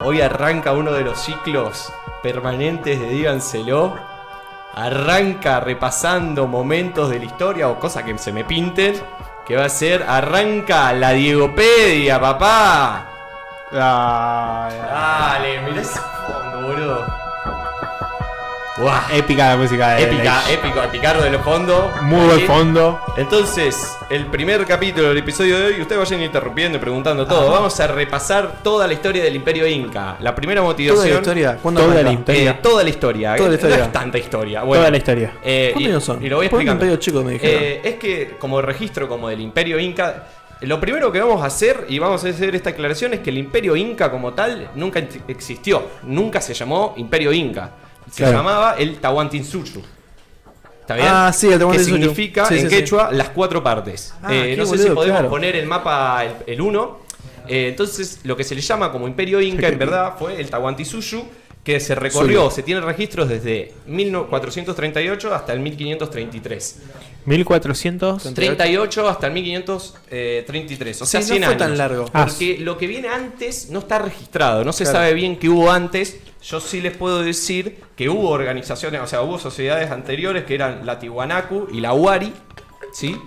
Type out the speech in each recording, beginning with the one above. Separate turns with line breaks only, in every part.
Hoy arranca uno de los ciclos permanentes de Díganselo. Arranca repasando momentos de la historia o cosas que se me pinten. Que va a ser, arranca la Diegopedia, papá. Dale, mirá ese fondo, boludo. Wow.
Épica la música de
Épico de los fondos.
Muy buen fondo.
Entonces, el primer capítulo del episodio de hoy, ustedes vayan interrumpiendo y preguntando todo. Vamos a repasar toda la historia del Imperio Inca. La primera motivación.
¿Toda la historia? ¿Cuándo
Toda
arranca?
la historia.
Toda la historia.
Toda la historia.
No es tanta historia. Bueno,
Toda la historia.
¿Cuántos años son?
Y lo voy
Fue un
explicando.
imperio chico, me dijeron.
Es que como registro como del Imperio Inca, lo primero que vamos a hacer, y vamos a hacer esta aclaración, es que el Imperio Inca como tal nunca existió. Nunca se llamó Imperio Inca. Se llamaba el Tahuantinsuyu. ¿Está bien?
Ah, sí, el Tahuantinsuyu.
Que significa
Sí,
en
sí,
quechua las cuatro partes.
Ah,
No
qué
sé
boludo,
si podemos
claro.
poner el mapa el 1. Entonces, lo que se le llama como Imperio Inca, en verdad, fue el Tahuantinsuyu, que se recorrió, se tienen registros desde 1438 hasta el 1533.
1438
hasta el 1533, o sea,
Sí,
100
no fue
años.
tan largo.
Porque lo que viene antes no está registrado, no se sabe bien qué hubo antes. Yo sí les puedo decir que hubo organizaciones, o sea, hubo sociedades anteriores que eran la Tiwanaku y la Huari, ¿sí?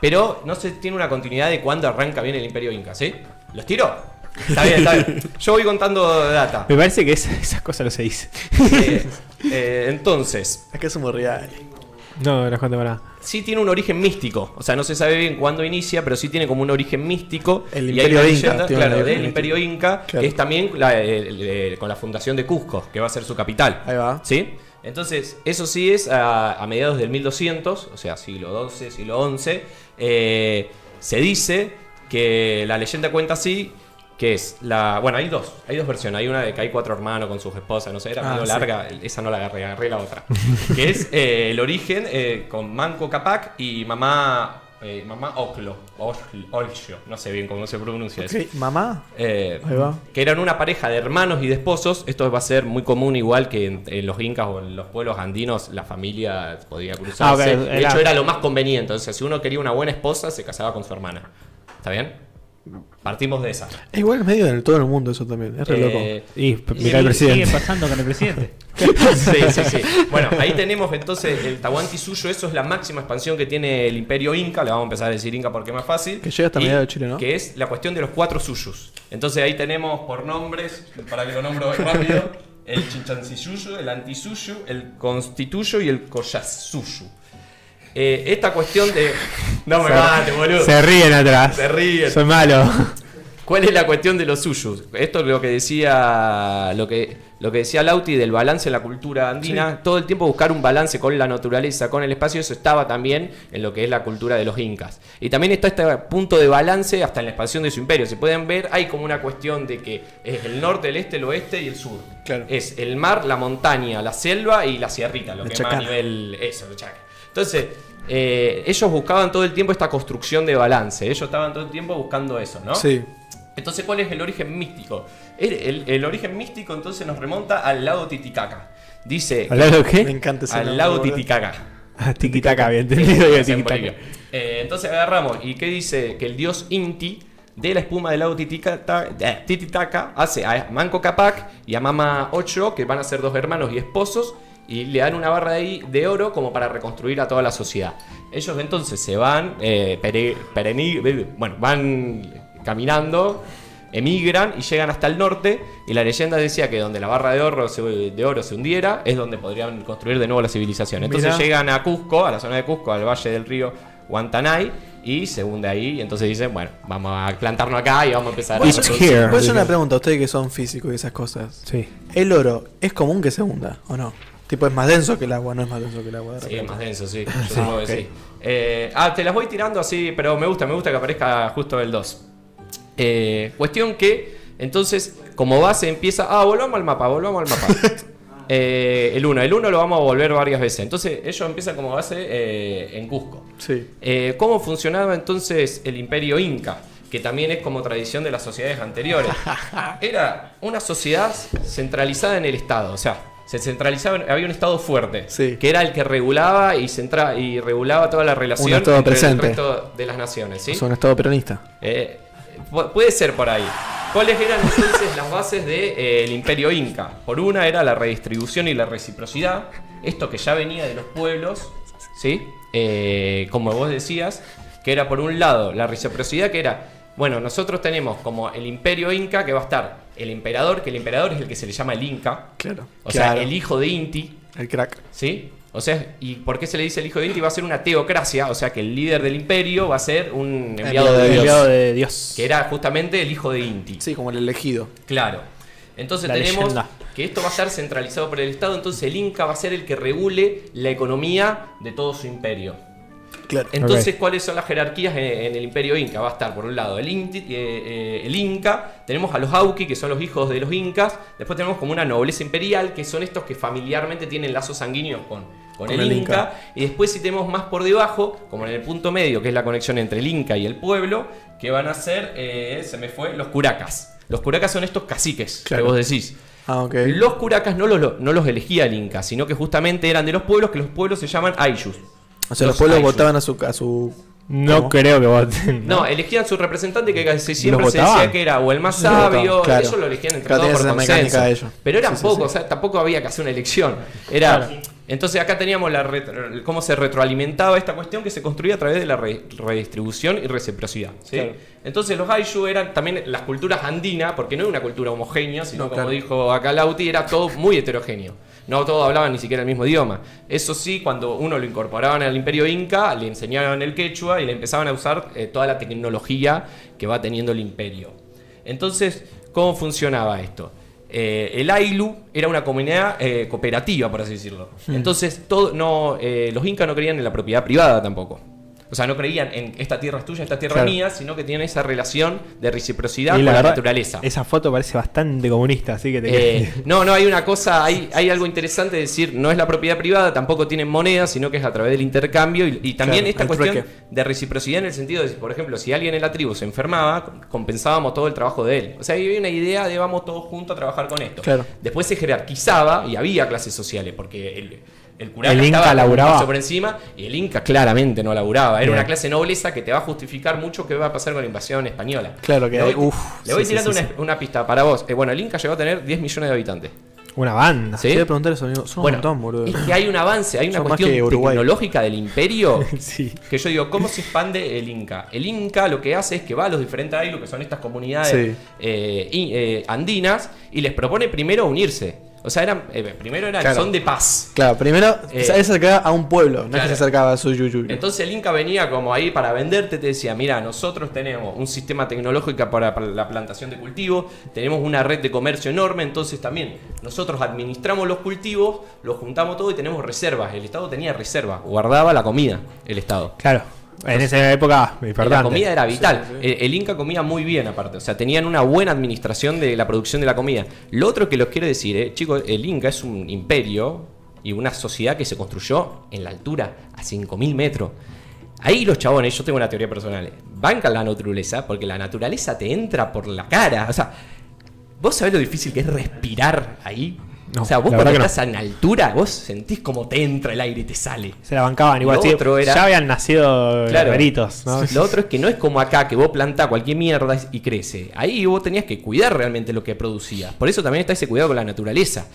Pero no se tiene una continuidad de cuándo arranca bien el Imperio Inca, ¿sí? ¿Los tiro? Está bien, está bien. Yo voy contando data.
Me parece que esas cosas no se dicen.
Entonces,
Es que somos reales.
No, no cuento nada.
sí tiene un origen místico. O sea, no se sabe bien cuándo inicia, pero sí tiene como un origen místico.
El
Y hay
Imperio
una
Inca,
leyenda,
tiene un
claro,
origen
del Imperio Inca,
Claro.
que es también con la fundación de Cusco, que va a ser su capital.
Ahí va.
¿Sí? Entonces, eso sí es a mediados del 1200, o sea, siglo XII, siglo XI. Se dice que la leyenda cuenta así, que es la... Bueno, hay dos versiones. Hay una de que hay 4 hermanos con sus esposas, no sé, era medio
sí.
larga. Esa no la agarré la otra. Que es el origen con Manco Cápac y mamá Oclo. Olcio, no sé bien cómo se pronuncia eso.
Ok, ¿mamá?
Ahí
va.
Que eran una pareja de hermanos y de esposos. Esto va a ser muy común, igual que en los incas o en los pueblos andinos, la familia podía cruzarse.
ok,
De hecho, era lo más conveniente. Entonces, si uno quería una buena esposa, se casaba con su hermana. ¿Está bien? Partimos de esa.
Es igual medio en todo el mundo eso también. Es re loco.
Y mira el presidente.
Sigue pasando con el presidente.
Sí. Bueno, ahí tenemos entonces el Tahuantinsuyu. Eso es la máxima expansión que tiene el Imperio Inca. Le vamos a empezar a decir Inca porque es más fácil.
Que llega hasta
Y
mediados de Chile, ¿no?
Que es la cuestión de los 4 suyus. Entonces ahí tenemos por nombres, para que lo nombro rápido, el Chinchansisuyu, el Antisuyu, el Constituyo y el Collasuyu. Esta cuestión de... No me mates, boludo.
Se ríen atrás.
Se ríen.
Soy malo.
¿Cuál es la cuestión de los suyus? Esto es lo que decía Lauti del balance en la cultura andina.
Sí.
Todo el tiempo buscar un balance con la naturaleza, con el espacio. Eso estaba también en lo que es la cultura de los incas. Y también está este punto de balance hasta en la expansión de su imperio. Si pueden ver, hay como una cuestión de que es el norte, el este, el oeste y el sur.
Claro.
Es el mar, la montaña, la selva y la sierrita. Lo
La
que es más a
chacana.
nivel... Eso, la chacana. Entonces... ellos buscaban todo el tiempo esta construcción de balance. Ellos estaban todo el tiempo buscando eso, ¿no?
Sí.
Entonces, ¿cuál es el origen místico? El origen místico entonces nos remonta al lago Titicaca. Dice...
¿Al lado qué?
Me encanta ese
Al
nombre,
lago
boludo.
Titicaca.
Tiquitaca, bien entendido.
En Bolivia. Entonces agarramos. ¿Y qué dice? Que el dios Inti de la espuma del lago Titicaca hace a Manco Cápac y a Mama Ocho, que van a ser 2 hermanos y esposos, y le dan una barra de oro como para reconstruir a toda la sociedad. Ellos entonces se van, van caminando, emigran y llegan hasta el norte. Y la leyenda decía que donde la barra de oro se hundiera es donde podrían construir de nuevo la civilización. Entonces
Mirá.
llegan a Cusco, a la zona de Cusco, al valle del río Guantanay, y se hunde ahí. Y entonces dicen, bueno, vamos a plantarnos acá y vamos a empezar
It's
a
here.
Voy a hacer una pregunta a ustedes que son físicos y esas cosas.
Sí.
¿El oro es común que se hunda o no? Tipo, es más denso que el agua, no es más denso que el agua. de
Sí, es
repente.
más denso, sí. Yo supongo que sí. Te las voy tirando así, pero me gusta que aparezca justo el 2. Cuestión que, entonces, como base empieza... volvamos al mapa. El 1 lo vamos a volver varias veces. Entonces, ellos empiezan como base en Cusco.
Sí.
¿Cómo funcionaba entonces el Imperio Inca? Que también es como tradición de las sociedades anteriores. Era una sociedad centralizada en el Estado, o sea... Se centralizaba, había un Estado fuerte,
Sí.
que era el que regulaba y regulaba toda la relación
Estado
entre
presente.
el resto de las naciones, ¿sí?
Es un estado peronista.
Puede ser por ahí. ¿Cuáles eran entonces las bases del Imperio Inca? Por una era la redistribución y la reciprocidad. Esto que ya venía de los pueblos, ¿sí? Como vos decías, que era por un lado la reciprocidad, que era, bueno, nosotros tenemos como el Imperio Inca, que va a estar el emperador, que el emperador es el que se le llama el Inca.
Claro.
O sea, el hijo de Inti.
El crack.
¿Sí? O sea, ¿y por qué se le dice el hijo de Inti? Va a ser una teocracia, o sea que el líder del imperio va a ser un enviado de Dios.
Enviado de Dios.
Que era justamente el hijo de Inti.
Sí, como el elegido.
Claro. Entonces
La
tenemos
leyenda.
que esto va a estar centralizado por el Estado, entonces el Inca va a ser el que regule la economía de todo su imperio.
Claro.
Entonces, ¿cuáles son las jerarquías en el Imperio Inca? Va a estar, por un lado, el Inca, tenemos a los Auqui, que son los hijos de los Incas, después tenemos como una nobleza imperial, que son estos que familiarmente tienen lazos sanguíneos con el Inca, y después si tenemos más por debajo, como en el punto medio, que es la conexión entre el Inca y el pueblo, que van a ser, los curacas. Los curacas son estos caciques,
claro,
que vos decís.
Ah, ok.
Los curacas no los elegía el Inca, sino que justamente eran de los pueblos, que los pueblos se llaman Ayllus.
O sea, los pueblos votaban a su
No
¿cómo?
creo que voten.
No, elegían su representante que casi siempre
¿Los
se
votaban?
decía que era o el más
Los votaban,
sabio,
claro.
ellos lo elegían entre
Claro,
todos por
tenían esa mecánica
consenso.
de ellos.
Pero eran
Sí, sí,
pocos,
sí.
o sea, tampoco había que hacer una elección. Era,
Claro.
Entonces acá teníamos cómo se retroalimentaba esta cuestión que se construía a través de la redistribución y reciprocidad. ¿Sí?
Claro.
Entonces los Ayllu eran también las culturas andinas, porque no era una cultura homogénea, sino
No,
como
claro.
dijo acá Lauti, era todo muy heterogéneo. No todos hablaban ni siquiera el mismo idioma. Eso sí, cuando uno lo incorporaban al Imperio Inca, le enseñaban el quechua y le empezaban a usar toda la tecnología que va teniendo el imperio. Entonces, ¿cómo funcionaba esto? El Ayllu era una comunidad cooperativa, por así decirlo. Entonces, los incas no creían en la propiedad privada tampoco. O sea, no creían en esta tierra es tuya, esta tierra es
Claro.
mía, sino que tienen esa relación de reciprocidad
Y
con
la
la
verdad,
naturaleza.
esa foto parece bastante comunista, así que
No, hay una cosa, hay algo interesante de decir, no es la propiedad privada, tampoco tienen moneda, sino que es a través del intercambio y también
Claro,
esta
el
cuestión
trueque.
de reciprocidad en el sentido de, por ejemplo, si alguien en la tribu se enfermaba, compensábamos todo el trabajo de él. O sea, había una idea de vamos todos juntos a trabajar con esto.
Claro.
Después se jerarquizaba y había clases sociales, porque el curaca
El Inca
estaba como un
laburaba.
paso por encima y el Inca claramente no laburaba. Era
Bien.
una clase nobleza que te va a justificar mucho qué va a pasar con la invasión española.
Claro que
Le voy,
uf,
le voy
sí,
tirando
sí,
una pista para vos. Bueno, el Inca llegó a tener 10 millones de habitantes.
Una banda.
¿Sí?
Te iba a preguntar eso, amigo. Son
Bueno,
un montón, boludo.
es que hay un avance, hay una
Son más
cuestión
que Uruguay.
tecnológica del imperio
Sí.
que yo digo, ¿cómo se expande el Inca? El Inca lo que hace es que va a los diferentes Ayllu, que son estas comunidades
Sí.
andinas, y les propone primero unirse. O sea, primero eran
Claro.
son de paz.
Claro, primero
Eh,
se acercaba a un pueblo, no es
claro.
que se acercaba a su yuyu.
Entonces el Inca venía como ahí para venderte, te decía, mira, nosotros tenemos un sistema tecnológico para la plantación de cultivos, tenemos una red de comercio enorme, entonces también nosotros administramos los cultivos, los juntamos todo y tenemos reservas. El Estado tenía reservas, guardaba la comida, el Estado.
Claro. En esa época,
La
importante.
comida era vital.
Sí, sí.
El Inca comía muy bien aparte. O sea, tenían una buena administración de la producción de la comida. Lo otro que los quiero decir, chicos, el Inca es un imperio y una sociedad que se construyó en la altura a 5.000 metros. Ahí los chabones, yo tengo una teoría personal, bancan la naturaleza porque la naturaleza te entra por la cara. O sea, ¿vos sabés lo difícil que es respirar ahí?
No,
o sea, vos
la
cuando
verdad que
estás en altura, vos sentís como te entra el aire y te sale.
Se la bancaban igual.
Lo
Sí,
otro era-
ya habían nacido
Claro.
guerreritos, ¿no?
Lo otro es que no es como acá, que vos plantás cualquier mierda y crece. Ahí vos tenías que cuidar realmente lo que producías. Por eso también está ese cuidado con la naturaleza.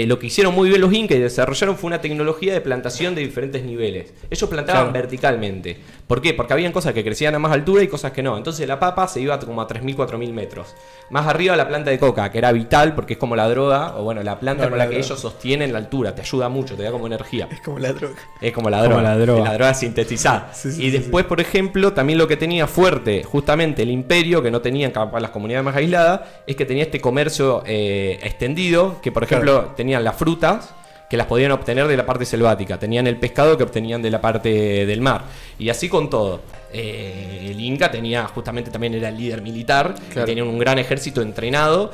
Lo que hicieron muy bien los incas y desarrollaron fue una tecnología de plantación de diferentes niveles. Ellos plantaban
Claro.
verticalmente. ¿Por qué? Porque habían cosas que crecían a más altura y cosas que no. Entonces la papa se iba como a 3.000, 4.000 metros. Más arriba la planta de coca, que era vital porque es como la droga, o bueno, la planta
No,
con
la
la que
droga.
ellos sostienen la altura. Te ayuda mucho, te da como energía.
Es como la droga.
Es como la
Como
droga.
la droga.
Es la droga sintetizada.
Sí, sí,
y
sí,
después, por ejemplo, también lo que tenía fuerte, justamente el imperio, que no tenían capaz las comunidades más aisladas, es que tenía este comercio extendido, que por ejemplo tenían las frutas, que las podían obtener de la parte selvática, tenían el pescado que obtenían de la parte del mar. Y así con todo. El Inca tenía, justamente también era el líder militar,
Claro.
y tenía un gran ejército entrenado,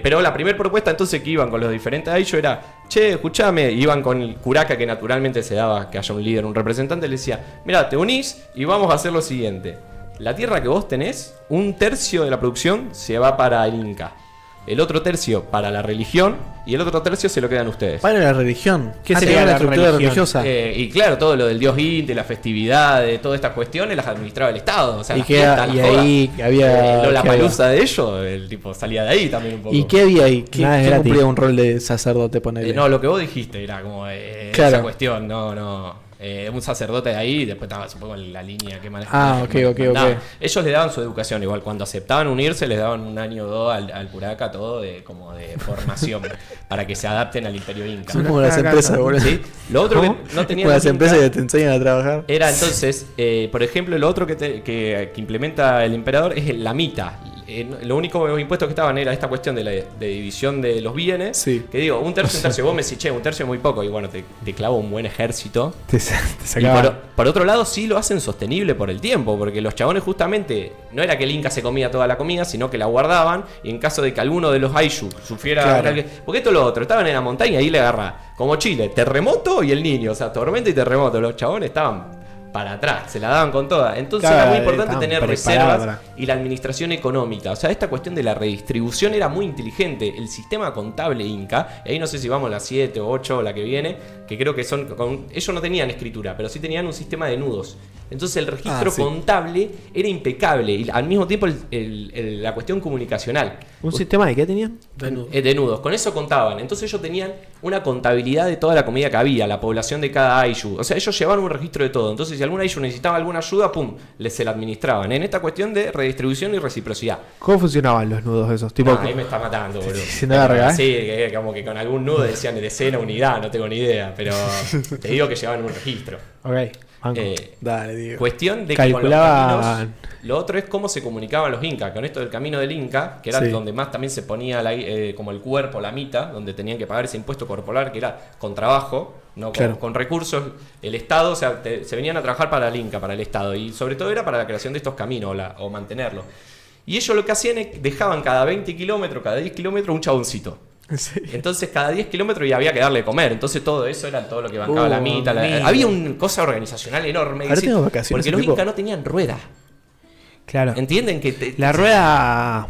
pero la primera propuesta entonces que iban con los diferentes Ayllu era, che, escuchame, iban con el curaca que naturalmente se daba que haya un líder, un representante, le decía, mira, te unís y vamos a hacer lo siguiente. La tierra que vos tenés, 1/3 de la producción se va para el Inca. el otro tercio para la religión y el otro tercio se lo quedan ustedes.
Para la religión.
¿Qué
Sería
sería
una
la
estructura
religión?
religiosa.
Y claro, todo lo del dios Inti, las festividades, todas estas cuestiones las administraba el Estado. O sea,
Y
las
que-
fiestas,
y
las jodas.
ahí había-
la
¿qué había?
palusa de ellos, el tipo salía de ahí también un poco.
¿Y qué había ahí?
Nada es
¿Qué
gratis.
cumplía un rol de sacerdote, ponele?
No, lo que vos dijiste era como
Claro.
esa cuestión, no. Un sacerdote de ahí, después estaba, supongo, la línea que manejaba.
Ah, ok.
Ellos le daban su educación, igual cuando aceptaban unirse, les daban un año o dos al curaca, todo como de formación, para que se adapten al imperio inca.
Son como las empresas, boludo.
¿Sí? Lo otro
¿Cómo?
que no tenían
Como las
los
empresas
incas
que te enseñan a trabajar.
era entonces, por ejemplo, lo otro que implementa el emperador es la mita. Lo único impuestos que estaban era esta cuestión de división de los bienes.
Sí.
Que digo, un tercio. Vos me decís, che, un tercio es muy poco. Y bueno, te clavo un buen ejército.
Te
Y
sacaba.
por otro lado, sí lo hacen sostenible por el tiempo. Porque los chabones, justamente, no era que el Inca se comía toda la comida, sino que la guardaban. Y en caso de que alguno de los Aishu sufriera.
Claro.
Porque esto es lo otro. Estaban en la montaña y ahí le agarra. Como Chile, terremoto y el niño. O sea, tormenta y terremoto. Los chabones estaban para atrás, se la daban con toda. Entonces
Claro,
era muy importante
estaban
tener
preparados
reservas y la administración económica. O sea, esta cuestión de la redistribución era muy inteligente. El sistema contable inca, y ahí no sé si vamos a la 7 o 8 o la que viene, que creo que son... ellos no tenían escritura, pero sí tenían un sistema de nudos. Entonces el registro
sí.
contable era impecable y al mismo tiempo la cuestión comunicacional.
¿Un sistema de qué tenían?
De nudos. Con eso contaban. Entonces ellos tenían una contabilidad de toda la comida que había, la población de cada Aishu. O sea, ellos llevaban un registro de todo. Entonces, si algún Aishu necesitaba alguna ayuda, pum, se la administraban. En esta cuestión de redistribución y reciprocidad.
¿Cómo funcionaban los nudos esos? Tipo,
Ahí me está matando, boludo.
sin larga, ¿eh?
Sí, que como que con algún nudo decían decena, unidad, no tengo ni idea. Pero te digo que llevaban un registro.
ok, banco.
Dale, digo.
Cuestión de que
Calculaban.
con los caminos, lo otro es cómo se comunicaban los incas. Con esto del camino del inca, que era
Sí.
donde más también se ponía como el cuerpo, la mita, donde tenían que pagar ese impuesto corporal que era con trabajo, no con,
Claro.
con recursos. El Estado, o sea, se venían a trabajar para el inca, para el Estado, y sobre todo era para la creación de estos caminos o mantenerlo. Y ellos lo que hacían es dejaban cada 20 kilómetros, cada 10 kilómetros un chaboncito. Entonces cada 10 kilómetros ya había que darle de comer. Entonces todo eso era todo lo que bancaba la mita.
amigo.
Había una cosa organizacional enorme.
Ahora tengo vacaciones,
porque los
tipo.
incas no tenían rueda.
Claro.
¿Entienden?
La rueda.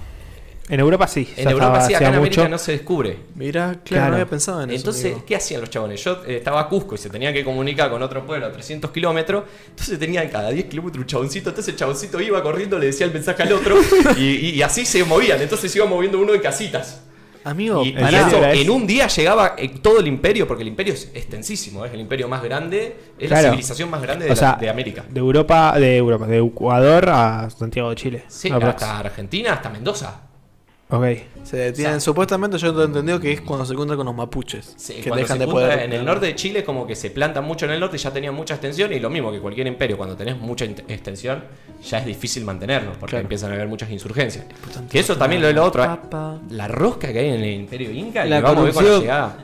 En Europa sí.
En
ya
Europa
estaba
sí, acá
hacía
en América
mucho.
no se descubre.
Mirá, claro,
Claro.
no había pensado en eso.
Entonces,
amigo.
¿qué hacían los chabones? Yo estaba a Cusco y se tenía que comunicar con otro pueblo a 300 kilómetros. Entonces tenían cada 10 kilómetros un chaboncito. Entonces el chaboncito iba corriendo, le decía el mensaje al otro. y así se movían. Entonces se iba moviendo uno en casitas.
Amigo,
Y
pará.
eso,
Era
en un día llegaba todo el imperio, porque el imperio es extensísimo, es el imperio más grande, es la
Claro.
civilización más grande
O sea,
de América.
de Europa, de Ecuador a Santiago de Chile.
Sí,
Aprox.
hasta Argentina, hasta Mendoza.
Ok.
se detienen.
O sea,
supuestamente yo he entendido que es cuando se encuentran con los mapuches.
Sí,
que
cuando
dejan
se
de
junta
poder.
en el norte de Chile, como que se plantan mucho en el norte, ya tenían mucha extensión, y lo mismo que cualquier imperio, cuando tenés mucha extensión, ya es difícil mantenerlo, porque
Claro.
empiezan a haber muchas insurgencias. Que eso también lo es lo otro.
Papa.
La rosca que hay en el imperio inca, y
La
que vamos a ver con la
corrupción.
llegada.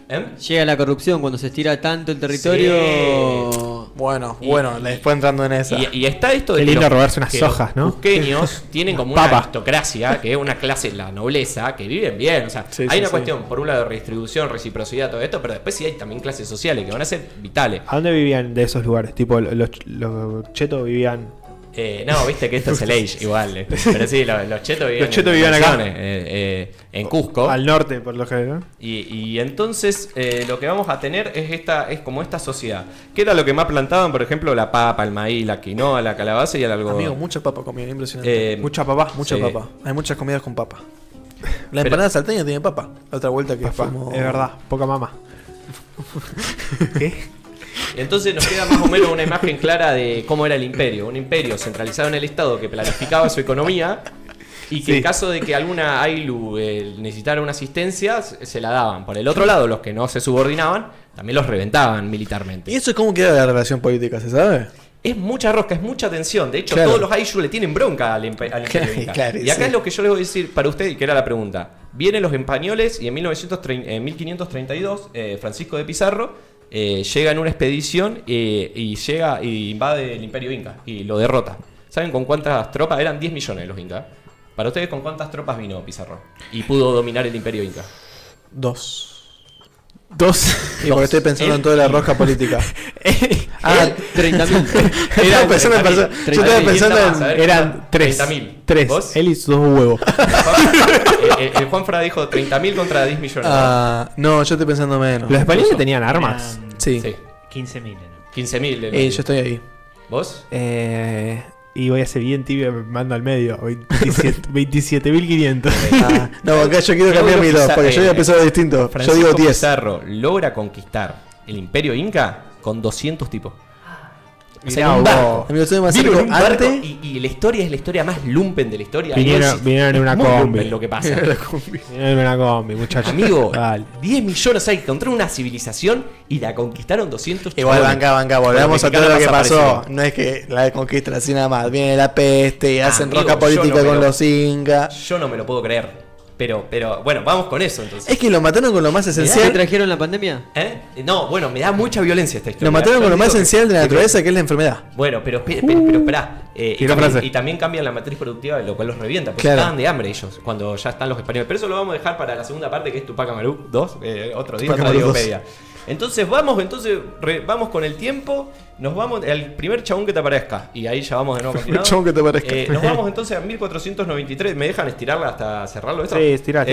¿Eh?
Llega la corrupción cuando se estira tanto el territorio.
Bueno,
Y-
bueno, después entrando en esa.
Y está esto de
Qué
que
lindo
los-
robarse unas
que los
hojas, ¿no?
cusqueños tienen como una
Papa.
aristocracia, que es una clase, la nobleza, que viven bien. O sea,
Sí,
hay
sí,
una
sí.
cuestión, por un lado, de redistribución, reciprocidad, todo esto, pero después sí hay también clases sociales que van a ser vitales.
¿A dónde vivían de esos lugares? Tipo, los chetos vivían.
No, viste que esto es el Age, igual. Pero sí, los chetos vivían,
Los chetos vivían acá.
en Cusco.
Al norte, por lo general.
Y entonces lo que vamos a tener es como esta sociedad. ¿Qué era lo que más plantaban? Por ejemplo, la papa, el maíz, la quinoa, la calabaza y el algodón.
Amigo, mucha papa comían, impresionante.
Mucha papá.
Mucha
sí.
papa. Hay muchas comidas con papa. La
Pero-
empanada salteña tiene papa. La otra vuelta que
Papá,
fuimos-
es verdad, poca mama. ¿Qué?
Entonces nos queda más o menos una imagen clara de cómo era el imperio. Un imperio centralizado en el Estado que planificaba su economía y que
Sí.
en caso de que alguna Ailu necesitara una asistencia, se la daban. Por el otro lado, los que no se subordinaban, también los reventaban militarmente.
¿Y eso es cómo queda la relación política, se sabe?
Es mucha rosca, es mucha tensión. De hecho,
Claro.
todos los Aishu le tienen bronca al imperio Inca.
Claro,
Y acá
sí.
es lo que yo les voy a decir para usted, y que era la pregunta. Vienen los españoles y en 1532 Francisco de Pizarro llega en una expedición y llega y invade el imperio Inca y lo derrota. ¿Saben con cuántas tropas? Eran 10 millones los Incas. Para ustedes, ¿con cuántas tropas vino Pizarro? Y pudo dominar el imperio Inca.
2.
2.
Y porque estoy pensando en toda la rosca política.
30.000.
Estaba pensando en personas. Yo estaba pensando en.
Eran 3.
30.000.
3.
¿Vos?
Él y sus 2 huevos.
El Juanfra dijo 30.000 contra 10 millones.
No, yo estoy pensando menos.
Los españoles tenían armas.
Sí.
Sí.
15.000.
15.000.
Yo estoy ahí.
¿Vos?
Y voy a ser bien tibio, me mando al medio. 27.500.
No, acá yo quiero cambiar mi 2, porque yo había pensado distinto.
Francisco
Yo digo 10.
Pizarro logra conquistar el Imperio Inca con 200 tipos. O sea,
Mirá
en un
vos.
barco.
Amigo, soy más
Vino
cerca
en un barco
antes.
y la historia es la historia más lumpen de la historia.
Vinieron en una
muy
combi.
lumpen lo que pasa.
Era una combi, muchachos.
Amigo,
Dale.
10 millones, o sea, encontraron una civilización y la conquistaron 200
Igual,
chabones.
banca, volvemos a todo
Los
lo que
mexicanos
pasó.
más
No es que la conquistan así nada más. Viene la peste y hacen
Amigo,
rosca política
yo no me
con
lo-
los incas.
Yo no me lo puedo creer. Pero, bueno, vamos con eso entonces.
Es que lo mataron con lo más
¿Se
esencial.
trajeron la pandemia?
¿Eh? No, bueno, me da mucha violencia esta historia.
Lo mataron
Yo
con lo más
digo que-
esencial de la naturaleza, que es la enfermedad.
Bueno, pero esperá. Y
Quiero
también,
frase.
y también cambian la matriz productiva, lo cual los revienta. Porque
Claro.
estaban de hambre ellos cuando ya están los españoles. Pero eso lo vamos a dejar para la segunda parte, que es Tupac Amaru 2. Otro día,
Tupac
otra
Amaru 2.
Digopedia. Entonces vamos con el tiempo. Nos vamos al primer chabón que te aparezca. Y ahí ya vamos de nuevo continuando.
Chabón que te aparezca.
Nos vamos entonces a 1493. ¿Me dejan estirarla hasta cerrarlo esto?
Sí, estirá.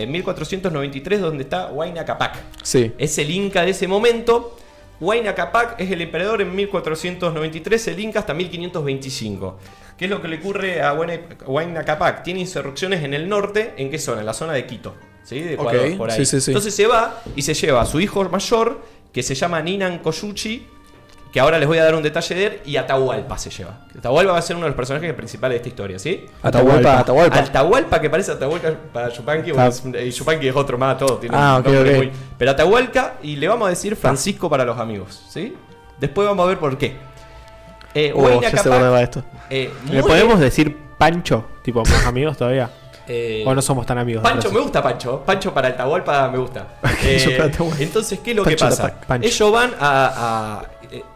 1493, donde está Huayna Capac.
Sí.
Es el Inca de ese momento. Huayna Capac es el emperador en 1493, el Inca hasta 1525. ¿Qué es lo que le ocurre a Huayna Capac? Tiene insurrecciones en el norte. ¿En qué zona? En la zona de Quito. ¿Sí? De Ecuador,
Ok,
por ahí.
sí.
Entonces se va y se lleva a su hijo mayor, que se llama Ninan Koyuchi, que ahora les voy a dar un detalle de él, y Atahualpa se lleva. Atahualpa va a ser uno de los personajes principales de esta historia, ¿sí?
Atahualpa.
Atahualpa, que parece Atahualpa para Yupanqui, y Yupanqui es otro más, todo tiene un
Ok,
nombre
ok.
muy... Pero Atahualpa, y le vamos a decir Francisco para los amigos, ¿sí? Después vamos a ver por qué. Huayna
Ya se
Capac,
guardaba esto.
¿Le
muere-
podemos decir Pancho? Tipo, más amigos todavía.
eh,
O no somos tan amigos.
Pancho, me gusta Pancho. Pancho para Atahualpa me gusta.
Yo para Atahualpa.
Entonces, ¿qué es lo que
Pancho
pasa?
Tapac.
Pancho.
Ellos van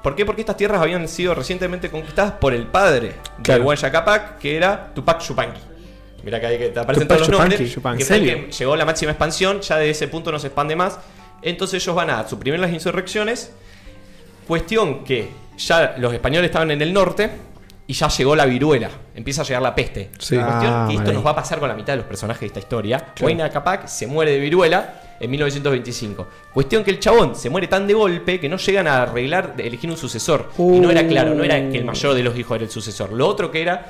¿por qué? Porque estas tierras habían sido recientemente conquistadas por el padre
Claro.
de Huayna Capac, que era Tupac Yupanqui. Mirá que ahí que te aparecen
Tupac
todos los nombres.
Yupanqui.
Que
¿En
fue el
serio?
que llegó a la máxima expansión, ya de ese punto no se expande más. Entonces ellos van a suprimir las insurrecciones. Cuestión que ya los españoles estaban en el norte y ya llegó la viruela. Empieza a llegar la peste.
Sí.
Cuestión que esto
vale.
nos va a pasar con la mitad de los personajes de esta historia. Huayna Capac se muere de viruela en 1925. Cuestión que el chabón se muere tan de golpe que no llegan a arreglar de elegir un sucesor. Y no era claro, no era que el mayor de los hijos era el sucesor. Lo otro que era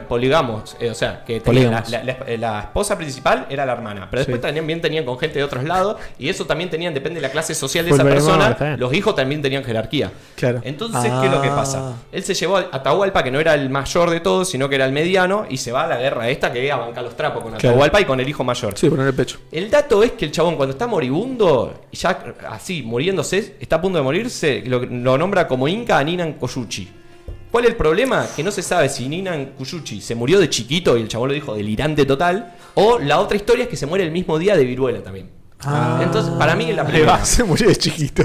poligamos, o sea, que tenía
Polígamos.
la esposa principal era la hermana. Pero después también tenían con gente de otros lados. Y eso también tenían, depende de la clase social de esa
Volver,
persona.
está bien.
Los hijos también tenían jerarquía.
Claro.
Entonces, ¿qué es lo que pasa? Él se llevó a Atahualpa, que no era el mayor de todos, sino que era el mediano, y se va a la guerra esta que a bancar los trapos con
Claro.
Atahualpa y con el hijo mayor.
Sí, poner el pecho.
El dato es que el chabón, cuando está moribundo, ya así, muriéndose, está a punto de morirse, lo nombra como Inca a Ninan Koyuchi. ¿Cuál es el problema? Que no se sabe si Ninan Koyuchi se murió de chiquito y el chabón lo dijo delirante total, o la otra historia es que se muere el mismo día de viruela también. Entonces, para mí es la primera.
Se murió de chiquito.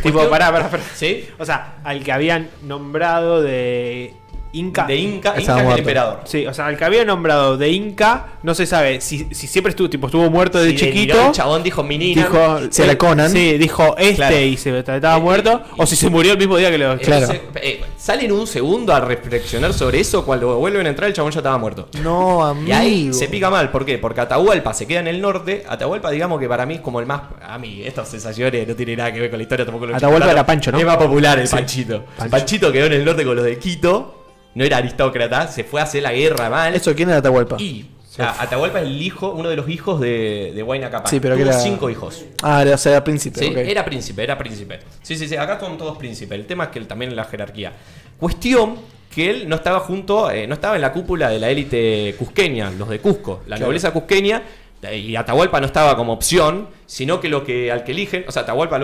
Tipo, pará.
¿Sí?
O sea, al que habían nombrado de Inca.
De Inca,
Estaba
Inca es el
muerto.
emperador.
Sí, o sea, al que había nombrado de Inca, no se sabe si siempre estuvo muerto de
Si deliró,
chiquito.
el chabón dijo mi Ninan.
Dijo,
Si era Conan.
Sí, dijo
Claro.
y se estaba muerto. O si se murió el mismo día que lo.
Claro.
Entonces, salen un segundo a reflexionar sobre eso. Cuando vuelven a entrar, el chabón ya estaba muerto.
No, amigo.
Y ahí se pica mal. ¿Por qué? Porque Atahualpa se queda en el norte. Atahualpa, digamos que para mí es como el más. A mí, estas sensaciones no tienen nada que ver con la historia tampoco. Lo
Atahualpa
estoy
era Pancho, ¿no?
Es más popular el
Sí.
Panchito.
Pancho.
Panchito quedó en el norte con los de Quito. No era aristócrata. Se fue a hacer la guerra mal.
¿Eso quién era Atahualpa?
Y Atahualpa es el hijo, uno de los hijos de Huayna Capac.
Sí, pero que
Tuvo
era-
5 hijos.
O sea, era príncipe.
Sí,
ok.
era príncipe. Sí, acá son todos príncipes. El tema es que él también en la jerarquía. Cuestión que él no estaba no estaba en la cúpula de la élite cusqueña, los de Cusco, la
Claro.
nobleza cusqueña, y Atahualpa no estaba como opción, sino que al que eligen, o sea, Atahualpa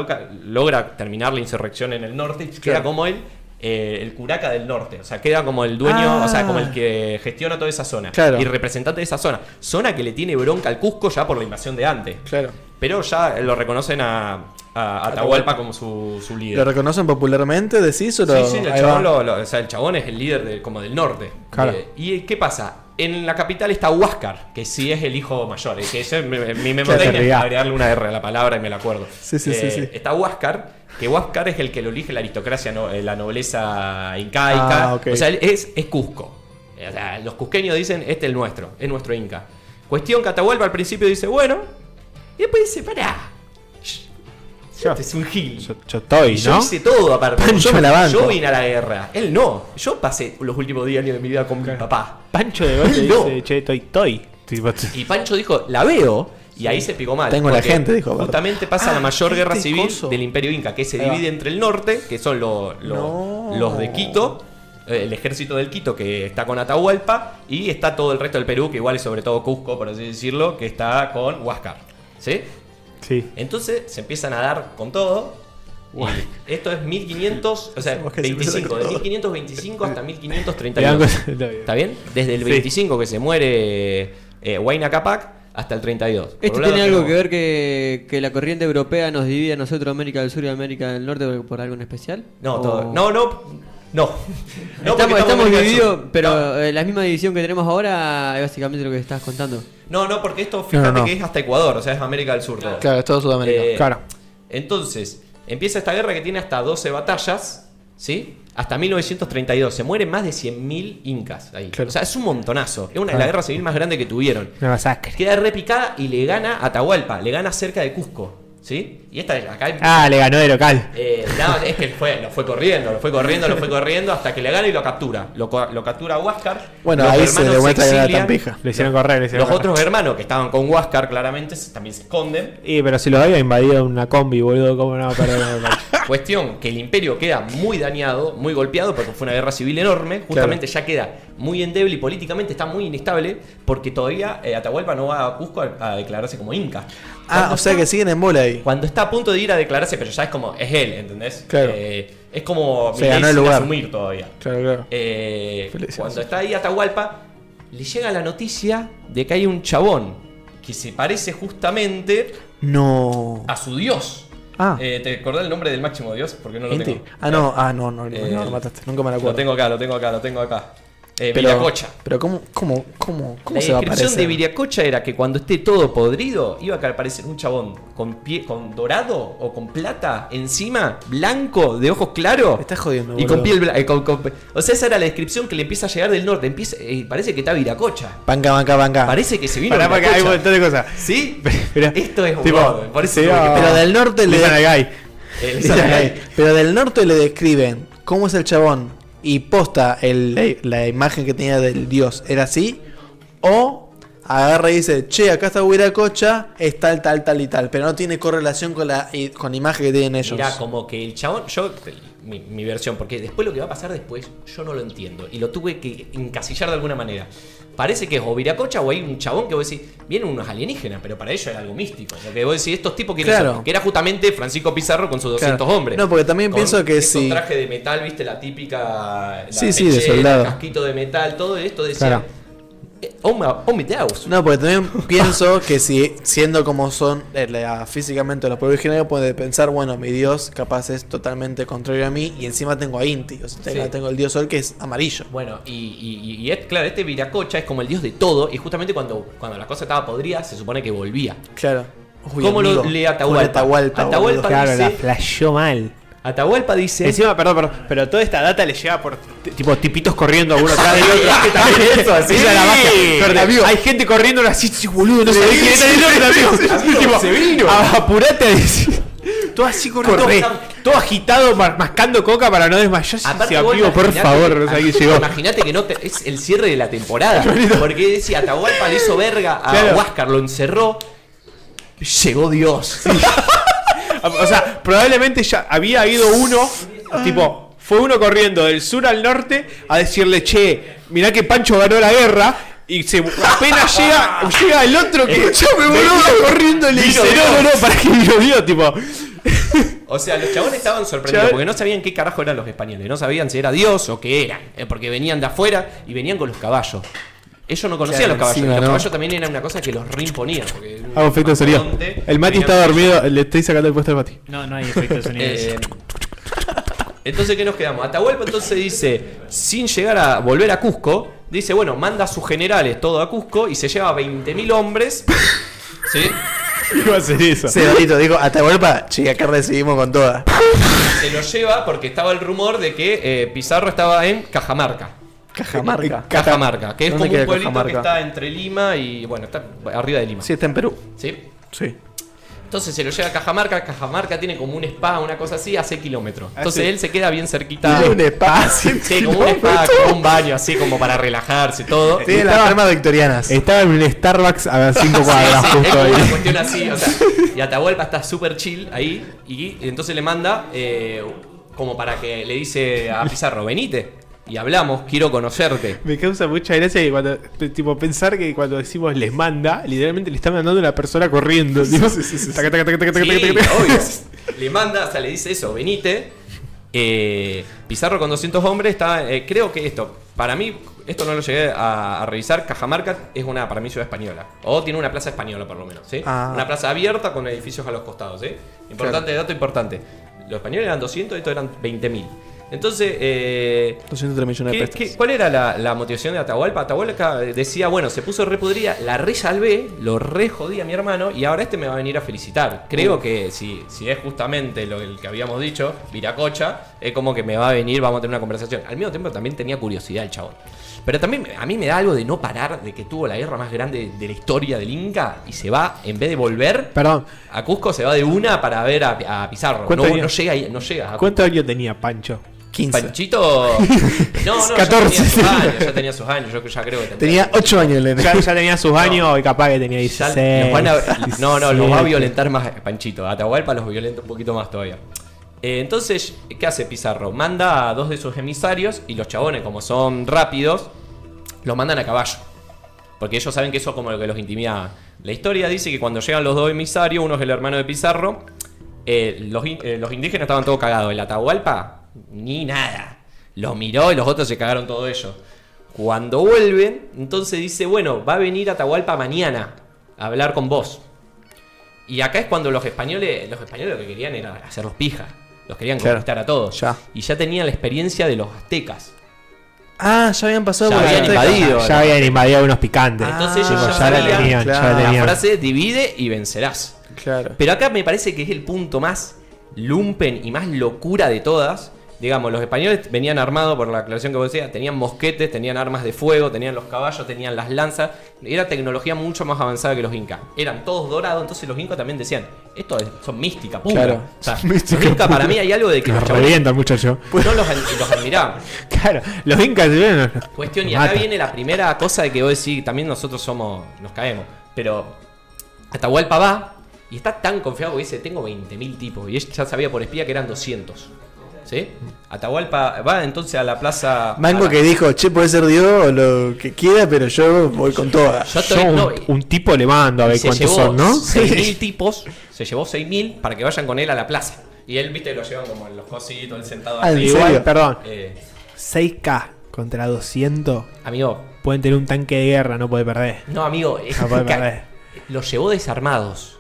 logra terminar la insurrección en el norte y queda como él. El curaca del norte, o sea, queda como el dueño, o sea, como el que gestiona toda esa zona
Claro.
y representante de esa zona que le tiene bronca al Cusco ya por la invasión de antes.
Claro.
Pero ya lo reconocen a Atahualpa como su
¿Lo
líder.
reconocen popularmente, decís? O
Sí,
lo...
sí, el
ahí
chabón,
va.
o sea, el chabón es el líder como del norte.
Claro.
¿Y qué pasa? En la capital está Huáscar, que sí es el hijo mayor. Que ese, mi memoria es agregarle una R a la palabra y me la acuerdo.
Sí.
Está Huáscar, que Huáscar es el que lo elige la aristocracia, la nobleza incaica.
Ok.
O sea, es Cusco. O sea, los cusqueños dicen, este es el nuestro, es nuestro inca. Cuestión que Atahualpa al principio dice, bueno, y después dice, pará. Este es un gil.
Yo estoy,
Y yo
¿no?
hice todo aparte.
Yo me la banco.
Yo vine a la guerra. Él no. Yo pasé los últimos 10 años de mi vida con mi papá.
Pancho de golpe
No.
dice, che, estoy. Tipo,
Y Pancho dijo, la veo. Y ahí se picó mal.
Tengo la
porque
gente, dijo.
Justamente pasa la mayor guerra
este
civil
coso.
del Imperio Inca, que se
Ahí va.
divide entre el norte, que son
No.
los de Quito, el ejército del Quito, que está con Atahualpa, y está todo el resto del Perú, que igual es sobre todo Cusco, por así decirlo, que está con Huáscar. ¿Sí?
sí.
Entonces se empiezan a dar con todo. Y esto es 1500, o sea,
Somos que se
25,
empieza
de
con todo.
1525 hasta
Le dan
1532.
cosas-
¿Está bien? Desde el
Sí.
25 que se muere Huayna Capac hasta el 32. Por
¿Esto
un lado
tiene algo
tenemos-
que ver que la corriente europea nos divide a nosotros, América del Sur y América del Norte, por algo en especial?
No,
¿O-
todo. No. No, porque
estamos
en América del
divididos,
Sur.
pero la misma división que tenemos ahora es básicamente lo que estás contando.
No, porque esto, fíjate
No.
que es hasta Ecuador, o sea, es América del Sur todo.
Claro, es todo Sudamérica.
Claro.
Entonces, empieza esta guerra que tiene hasta 12 batallas, ¿sí? Hasta 1932. Se mueren más de 100.000 incas ahí.
Claro.
O sea, es un montonazo. Es la guerra civil más grande que tuvieron.
Una masacre.
Queda repicada y le gana a Atahualpa, le gana cerca de Cusco, ¿sí? Y esta acá
Le ganó de local.
no, es que lo fue corriendo hasta que le gana y lo captura. Lo captura Huáscar.
Bueno,
Los
ahí se
hermanos
demuestra que era
exilian.
tan pija.
Le hicieron correr.
Los otros hermanos que estaban con Huáscar claramente también se esconden.
Pero si lo había invadido una combi, boludo, ¿cómo no va a perder la local?
Cuestión que el imperio queda muy dañado, muy golpeado, porque fue una guerra civil enorme. Justamente ya queda muy endeble y políticamente está muy inestable, porque todavía Atahualpa no va a Cusco a declararse como inca.
O sea que siguen en bola ahí.
Cuando está a punto de ir a declararse, pero ya es como, es él, ¿entendés?
Claro.
Es como
Se
Milei
ganó el
sin
lugar.
asumir todavía.
Claro.
Cuando está ahí Atahualpa, le llega la noticia de que hay un chabón que se parece justamente
No.
a su dios. ¿Te acordás el nombre del máximo dios? Porque no lo
Inti.
tengo.
No, lo mataste. Nunca me lo acuerdo.
Lo tengo acá. Viracocha.
Pero ¿cómo
La
se va a
descripción
parecer?
de Viracocha era que cuando esté todo podrido, iba a aparecer un chabón con dorado o con plata encima, blanco, de ojos claros.
Me estás jodiendo,
Y
boludo.
con piel blanca. O sea, esa era la descripción que le empieza a llegar del norte. Parece que está Viracocha.
Banca.
Parece que se vino
Pará, porque hay un
Viracocha.
montón de cosas.
¿Sí?
Pero-
Esto es un
tipo,
God, por eso
sí,
tuve que
Pero del norte le
Listen al guy.
Pero del norte le describen cómo es el chabón y posta la imagen que tenía del dios era así, o agarra y dice, che, acá está Huiracocha, es tal y tal, pero no tiene correlación con la imagen que tienen ellos.
Mirá, como que el chabón, mi versión, porque después lo que va a pasar después, yo no lo entiendo. Y lo tuve que encasillar de alguna manera. Parece que es o Viracocha o hay un chabón que vos decís, vienen unos alienígenas, pero para ellos era algo místico. Porque vos decís, estos tipos quiénes
Claro.
son, que era justamente Francisco Pizarro con sus 200
Claro.
hombres.
No, porque también
Con
pienso que
esos
sí.
traje de metal, viste, la típica.
Sí, de soldado.
Casquito de metal, todo esto decía.
Claro.
Oh my Deus.
No, porque también pienso que si siendo como son físicamente los pueblos originarios, puede pensar, bueno, mi dios capaz es totalmente contrario a mí y encima tengo a Inti, o sea,
Sí.
tengo el dios Sol que es amarillo.
Bueno, y es claro, este Viracocha es como el dios de todo, y justamente cuando la cosa estaba podrida, se supone que volvía.
Claro. Uy,
¿Cómo
amigo,
lo lee Atahualpa?
Atahualpa,
Atahualpa
boludo.
Claro, la
dice-
flasheó mal.
Atahualpa dice.
Encima, perdón, pero toda esta data le llega por tipo tipitos corriendo uno atrás del otro.
Es que también eso, así.
Esa es la magia. Pero,
amigo.
hay gente corriendo así, boludo, no sabés quién está en el norte, amigo.
Amigo,
Tipo,
se vino.
Apurate a decir. Todo así corriendo,
Corre.
todo agitado, mascando coca para no desmayarse.
Aparte,
Amigo,
vos
por
imaginate-
favor, no sé quién llegó.
Imagínate que es el cierre de la temporada. Porque decía, Atahualpa le hizo verga a
Claro.
Huáscar, lo encerró. Llegó Dios.
O sea, probablemente ya había ido uno, tipo, fue uno corriendo del sur al norte a decirle, che, mirá que Pancho ganó la guerra. Y apenas llega el otro que venía corriendo y le dice, no, para que vino, tipo.
O sea, los chabones estaban sorprendidos
Chabón.
porque no sabían qué carajo eran los españoles. No sabían si era Dios o qué eran. Porque venían de afuera y venían con los caballos. Ellos no conocían
Claro,
los caballos.
encima,
Y los
¿no?
caballos también eran una cosa que los reimponían. porque un
Hago efecto de sonido.
mastodonte,
El Mati
venían
está
con
dormido, le estoy sacando el puesto al Mati.
No hay efecto de sonido.
Entonces, ¿qué nos quedamos? Atahualpa entonces dice, sin llegar a volver a Cusco, dice, bueno, manda a sus generales todo a Cusco y se lleva 20.000 hombres. ¿Sí?
¿Qué va a hacer eso?
Sí, Dorito, digo, Atahualpa, che, acá recibimos con toda.
Se lo lleva porque estaba el rumor de que Pizarro estaba en Cajamarca.
Cajamarca.
Que es
¿Dónde
como
queda
un pueblito
Cajamarca?
que está entre Lima y, bueno, está arriba de Lima.
Sí, está en Perú.
¿Sí?
Sí.
Entonces se lo lleva a Cajamarca. Cajamarca tiene como un spa, una cosa así, a 6 kilómetros. Entonces
sí.
él se queda bien cerquita.
Tiene un espacio.
Sí, como un spa, como un baño, así como para relajarse, todo.
Tiene las termas victorianas.
Estaba en un Starbucks a 5 cuadras
Sí, es
justo
como
ahí.
una cuestión así, o sea, y Atahualpa está súper chill ahí y entonces le manda como para que le dice a Pizarro, venite y hablamos, quiero conocerte.
Me causa mucha gracia que cuando, tipo, pensar que cuando decimos les manda, literalmente le está mandando a una persona corriendo. Tipo, taca, taca, taca, taca, taca,
Sí,
taca, taca.
obvio. Le manda, o sea, le dice eso, venite. Pizarro con 200 hombres está, creo que para mí, esto no lo llegué a revisar, Cajamarca es para mí, ciudad española. O tiene una plaza española, por lo menos, ¿sí?
Ah.
Una plaza abierta con edificios a los costados, ¿sí? Importante, dato importante. Los españoles eran 200 y estos eran 20.000. Entonces,
203 millones de pesos.
¿cuál era la motivación de Atahualpa? Atahualpa decía, bueno, se puso re podrida, la re salvé, lo re jodí a mi hermano y ahora me va a venir a felicitar. Creo que si es justamente el que habíamos dicho, Viracocha, es como que me va a venir, vamos a tener una conversación. Al mismo tiempo también tenía curiosidad el chabón. Pero también a mí me da algo de no parar, de que tuvo la guerra más grande de la historia del Inca y se va, en vez de volver
Perdón,
a Cusco, se va de una para ver a Pizarro.
¿Cuánto
No,
años?
no llega ahí, no llega a
¿cuántos años tenía Pancho?
15.
Panchito. No,
14.
ya tenía sus años. Yo ya creo que
Tenía 8 años el nene.
Ya tenía sus años y capaz que tenía
Ya
16.
los van a- no, los va a
17.
violentar más Panchito. Atahualpa los violenta un poquito más todavía. Entonces, ¿qué hace Pizarro? Manda a 2 de sus emisarios y los chabones, como son rápidos, los mandan a caballo. Porque ellos saben que eso es como lo que los intimida. La historia dice que cuando llegan los 2 emisarios, uno es el hermano de Pizarro, los indígenas estaban todos cagados. El Atahualpa, ni nada. Los miró y los otros se cagaron todo ellos. Cuando vuelven, entonces dice, bueno, va a venir Atahualpa mañana a hablar con vos. Y acá es cuando los españoles lo que querían era hacerlos pija. Los querían
Claro.
conquistar a todos.
Ya.
Y ya tenían la experiencia de los aztecas.
Ah, ya habían pasado
Ya
por
habían
Azteca.
invadido.
Ya habían invadido unos picantes.
Entonces
Ah,
ellos
ya la
sabían
tenían, ya
claro.
la
la
tenían.
frase divide y vencerás.
Claro.
Pero acá me parece que es el punto más lumpen y más locura de todas. Digamos, los españoles venían armados, por la aclaración que vos decías, tenían mosquetes, tenían armas de fuego, tenían los caballos, tenían las lanzas. Era tecnología mucho más avanzada que los incas. Eran todos dorados, entonces los incas también decían, esto son mística pura.
Claro,
O sea,
son mística
los incas
pura.
para mí hay algo de que
Los
los chabones
revientan, muchacho.
no los admiraban.
Claro, los incas se ven.
Cuestión, y
Los
acá
matan.
viene la primera cosa de que vos decís, también nosotros nos caemos. Pero Atahualpa va y está tan confiado que dice, tengo 20.000 tipos. Y él ya sabía por espía que eran 200. ¿Sí? Atahualpa va entonces a la plaza...
Mango que dijo, che, puede ser Dios o lo que quiera, pero yo voy con toda.
Yo
Yo
estoy, no,
un tipo le mando a ver
se
cuántos
llevó
son, ¿no?
6.000 tipos, se llevó 6.000 para que vayan con él a la plaza. Y él, viste, lo llevan como en los cositos, él sentado
Ah, ¿en
arriba.
serio?
Igual, perdón. 6K contra 200
Amigo,
pueden tener un tanque de guerra, no puede perder.
no, amigo, es
No puede
que
perder.
los llevó desarmados.